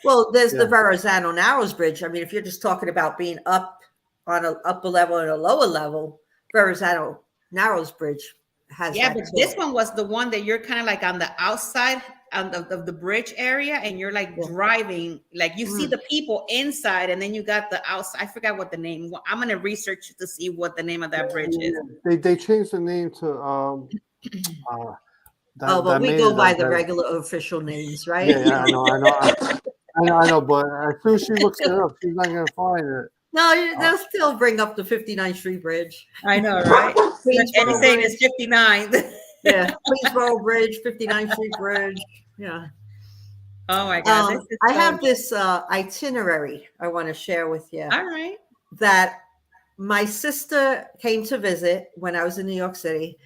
Well, there's the Yeah. Verrazano Narrows Bridge. I mean, if you're just talking about being up on an upper level and a lower level, Verrazano Narrows Bridge has Yeah, that but too. this one was the one that you're kind of like on the outside of the bridge area, and you're like driving, like you see the people inside, and then you got the outside. I forgot what the name. Well, I'm gonna research to see what the name of that bridge is. They changed the name to But we go by the regular official names, right? Yeah, I know, but as soon as she looks it up, she's not gonna find it. No, they'll still bring up the 59th Street Bridge. I know, right? Queensboro Anything Bridge. is 59. Yeah, Queensboro Bridge, 59th Street Bridge. Yeah. Oh my God. This is I so- have this itinerary I want to share with you All right. that my sister came to visit when I was in New York City,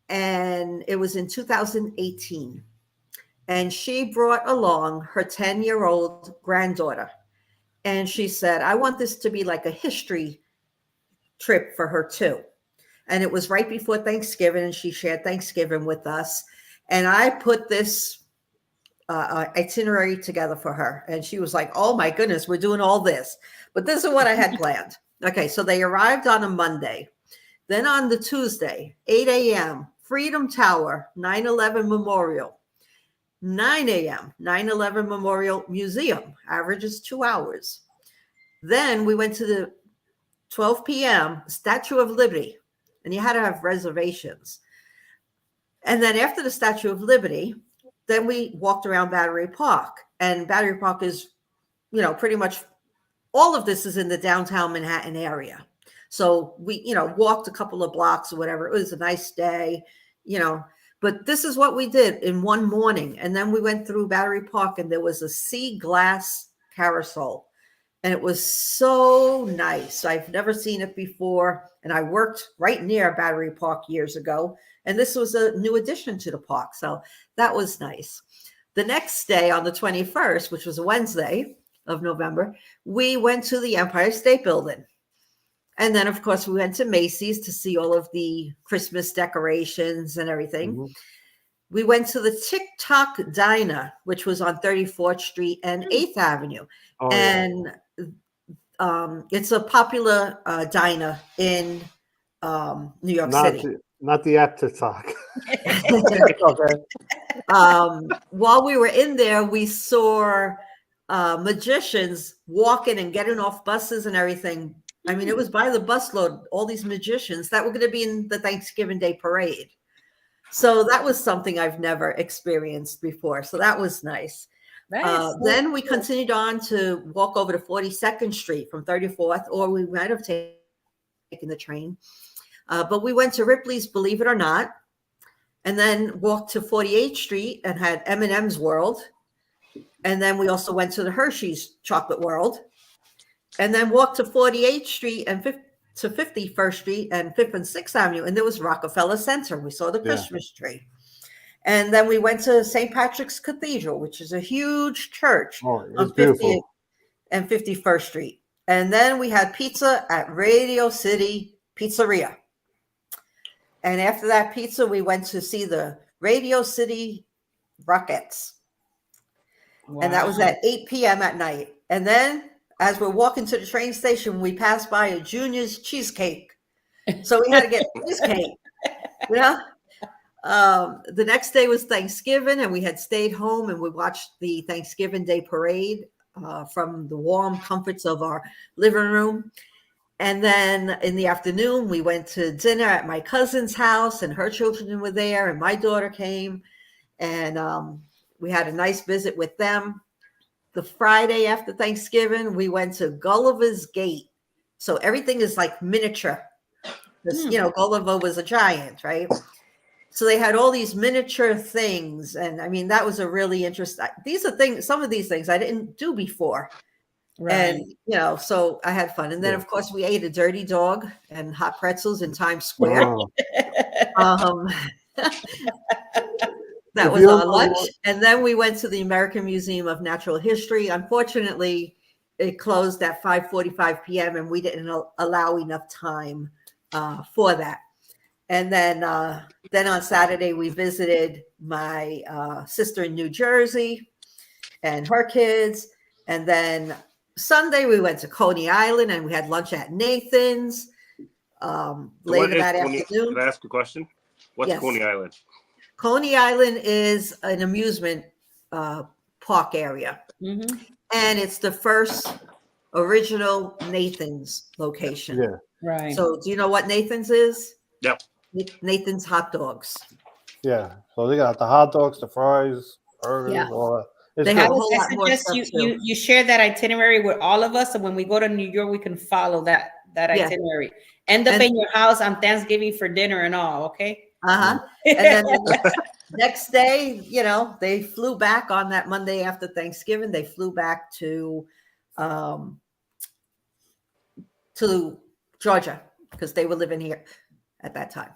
and it was in 2018. And she brought along her 10-year-old granddaughter. And she said, I want this to be like a history trip for her too. And it was right before Thanksgiving, and she shared Thanksgiving with us. And I put this itinerary together for her. And she was like, oh my goodness, we're doing all this. But this is what I had planned. Okay, so they arrived on a Monday. Then on the Tuesday, 8 a.m., Freedom Tower, 9/11 Memorial. 9 a.m., 9/11 Memorial Museum, averages 2 hours. Then we went to the 12 p.m. Statue of Liberty, and you had to have reservations. And then after the Statue of Liberty, then we walked around Battery Park, and Battery Park is, pretty much all of this is in the downtown Manhattan area. So we, walked a couple of blocks or whatever. It was a nice day, but this is what we did in one morning. And then we went through Battery Park, and there was a sea glass carousel. And it was so nice. I've never seen it before. And I worked right near Battery Park years ago. And this was a new addition to the park. So that was nice. The next day on the 21st, which was a Wednesday of November, we went to the Empire State Building. And then, of course, we went to Macy's to see all of the Christmas decorations and everything. Mm-hmm. We went to the TikTok Diner, which was on 34th Street and 8th Avenue. Oh, and it's a popular diner in New York City. Not the app to talk. Okay. While we were in there, we saw magicians walking and getting off buses and everything. I mean, it was by the busload, all these magicians that were going to be in the Thanksgiving Day parade. So that was something I've never experienced before. So that was nice. Then we continued on to walk over to 42nd Street from 34th, or we might have taken the train. But we went to Ripley's, believe it or not, and then walked to 48th Street and had M&M's World. And then we also went to the Hershey's Chocolate World, and then walked to 48th Street and to 51st Street and 5th and 6th Avenue. And there was Rockefeller Center. We saw the Christmas tree. And then we went to St. Patrick's Cathedral, which is a huge church on 50th and 51st Street. And then we had pizza at Radio City Pizzeria. And after that pizza, we went to see the Radio City Rockettes. Wow. And that was at 8 p.m. at night. And then as we're walking to the train station, we passed by a Junior's Cheesecake. So we had to get cheesecake, you know? The next day was Thanksgiving, and we had stayed home and we watched the Thanksgiving Day parade from the warm comforts of our living room. And then in the afternoon, we went to dinner at my cousin's house, and her children were there, and my daughter came, and we had a nice visit with them. The Friday after Thanksgiving, we went to Gulliver's Gate. So everything is like miniature. Because, you know, Gulliver was a giant, right? So they had all these miniature things. And I mean, that was a really interesting, these are things, some of these things I didn't do before. Right. And, you know, so I had fun. And then, of course, we ate a dirty dog and hot pretzels in Times Square. Wow. That was our lunch. And then we went to the American Museum of Natural History. Unfortunately, it closed at 5:45 p.m. and we didn't allow enough time for that. And then on Saturday, we visited my sister in New Jersey and her kids. And then Sunday, we went to Coney Island and we had lunch at Nathan's later that afternoon. Can I ask a question? What's Coney Island? Coney Island is an amusement park area. Mm-hmm. And it's the first original Nathan's location. Yeah. Right. So do you know what Nathan's is? Yep. Nathan's hot dogs. Yeah. So they got the hot dogs, the fries, burgers, all that. They have a whole I lot more suggest stuff you share that itinerary with all of us, and when we go to New York, we can follow that itinerary. End up in your house on Thanksgiving for dinner and all, okay? And then the next day, you know, they flew back on that Monday after Thanksgiving. They flew back to Georgia because they were living here at that time.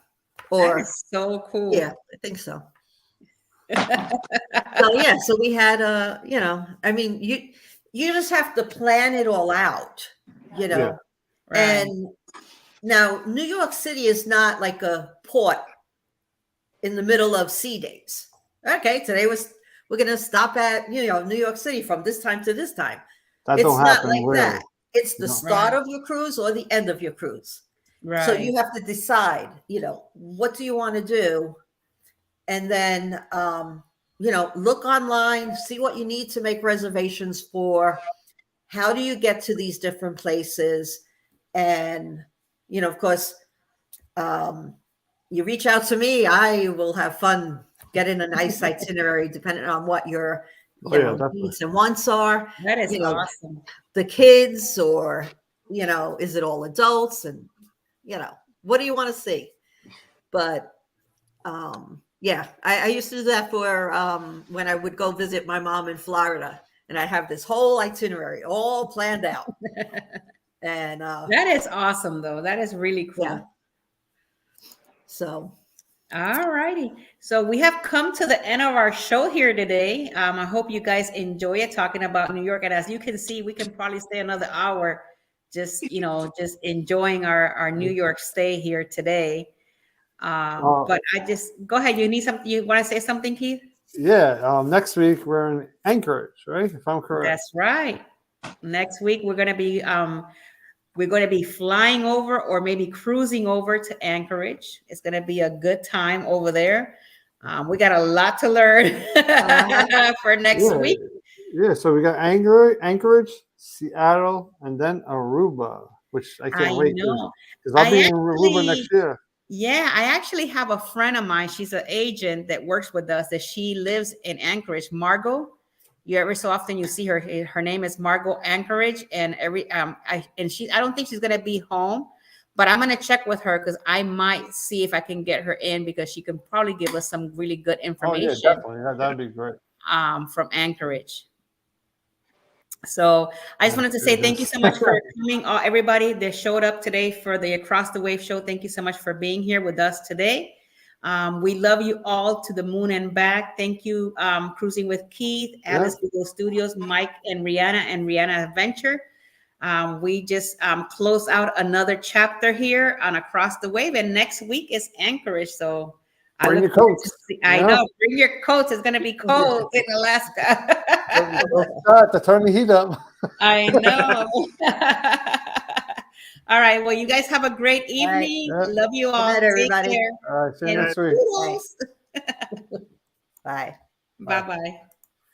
That is so cool. Yeah, I think so. So we had you know, I mean, you just have to plan it all out, you know. Yeah. Right. And now New York City is not like a port in the middle of sea days. Okay, today we're gonna stop at, you know, New York City from this time to this time. It's not like that. It's the start of your cruise or the end of your cruise. Right. So you have to decide, you know, what do you want to do? And then, you know, look online, see what you need to make reservations for. How do you get to these different places? And, you know, of course, you reach out to me, I will have fun getting a nice itinerary depending on what your needs and wants are. That is awesome. The kids, or, you know, is it all adults? And, you know, what do you want to see? But yeah, I used to do that for when I would go visit my mom in Florida, and I have this whole itinerary all planned out. And that is awesome, though. That is really cool. Yeah. So, all righty. So we have come to the end of our show here today. I hope you guys enjoy it, talking about New York. And as you can see, we can probably stay another hour just enjoying our New York stay here today. But I just go ahead. You need something? You want to say something, Keith? Yeah. Next week we're in Anchorage, right? If I'm correct. That's right. Next week we're going to be flying over or maybe cruising over to Anchorage. It's going to be a good time over there. We got a lot to learn for next Yeah, week. yeah. So we got Anchorage, Seattle, and then Aruba, which I can't I wait know. because I'll I be in Aruba next actually, year. yeah, I actually have a friend of mine. She's an agent that works with us. That she lives in Anchorage, Margot. You every so often you see her. Her name is Margot Anchorage, and I don't think she's gonna be home, but I'm gonna check with her because I might see if I can get her in because she can probably give us some really good Oh yeah, information definitely. That'd be great. from Anchorage. So I just Oh, wanted to say thank you goodness. so much for coming, everybody that showed up today for the Across the Wave show. Thank you so much for being here with us today. We love you all to the moon and back. Thank you, Cruising with Keith, Alice Google Studios, Mike and Rihanna Adventure. We just close out another chapter here on Across the Wave, and next week is Anchorage. So I Bring look your forward to coats. see. I know, bring your coats. It's going to be cold in Alaska. Don't start to turn the heat up. I know. All right. Well, you guys have a great right. evening. Yeah. Love you Good all. night, Take everybody. care. All right, see you And next week. toodles. Bye. Bye bye.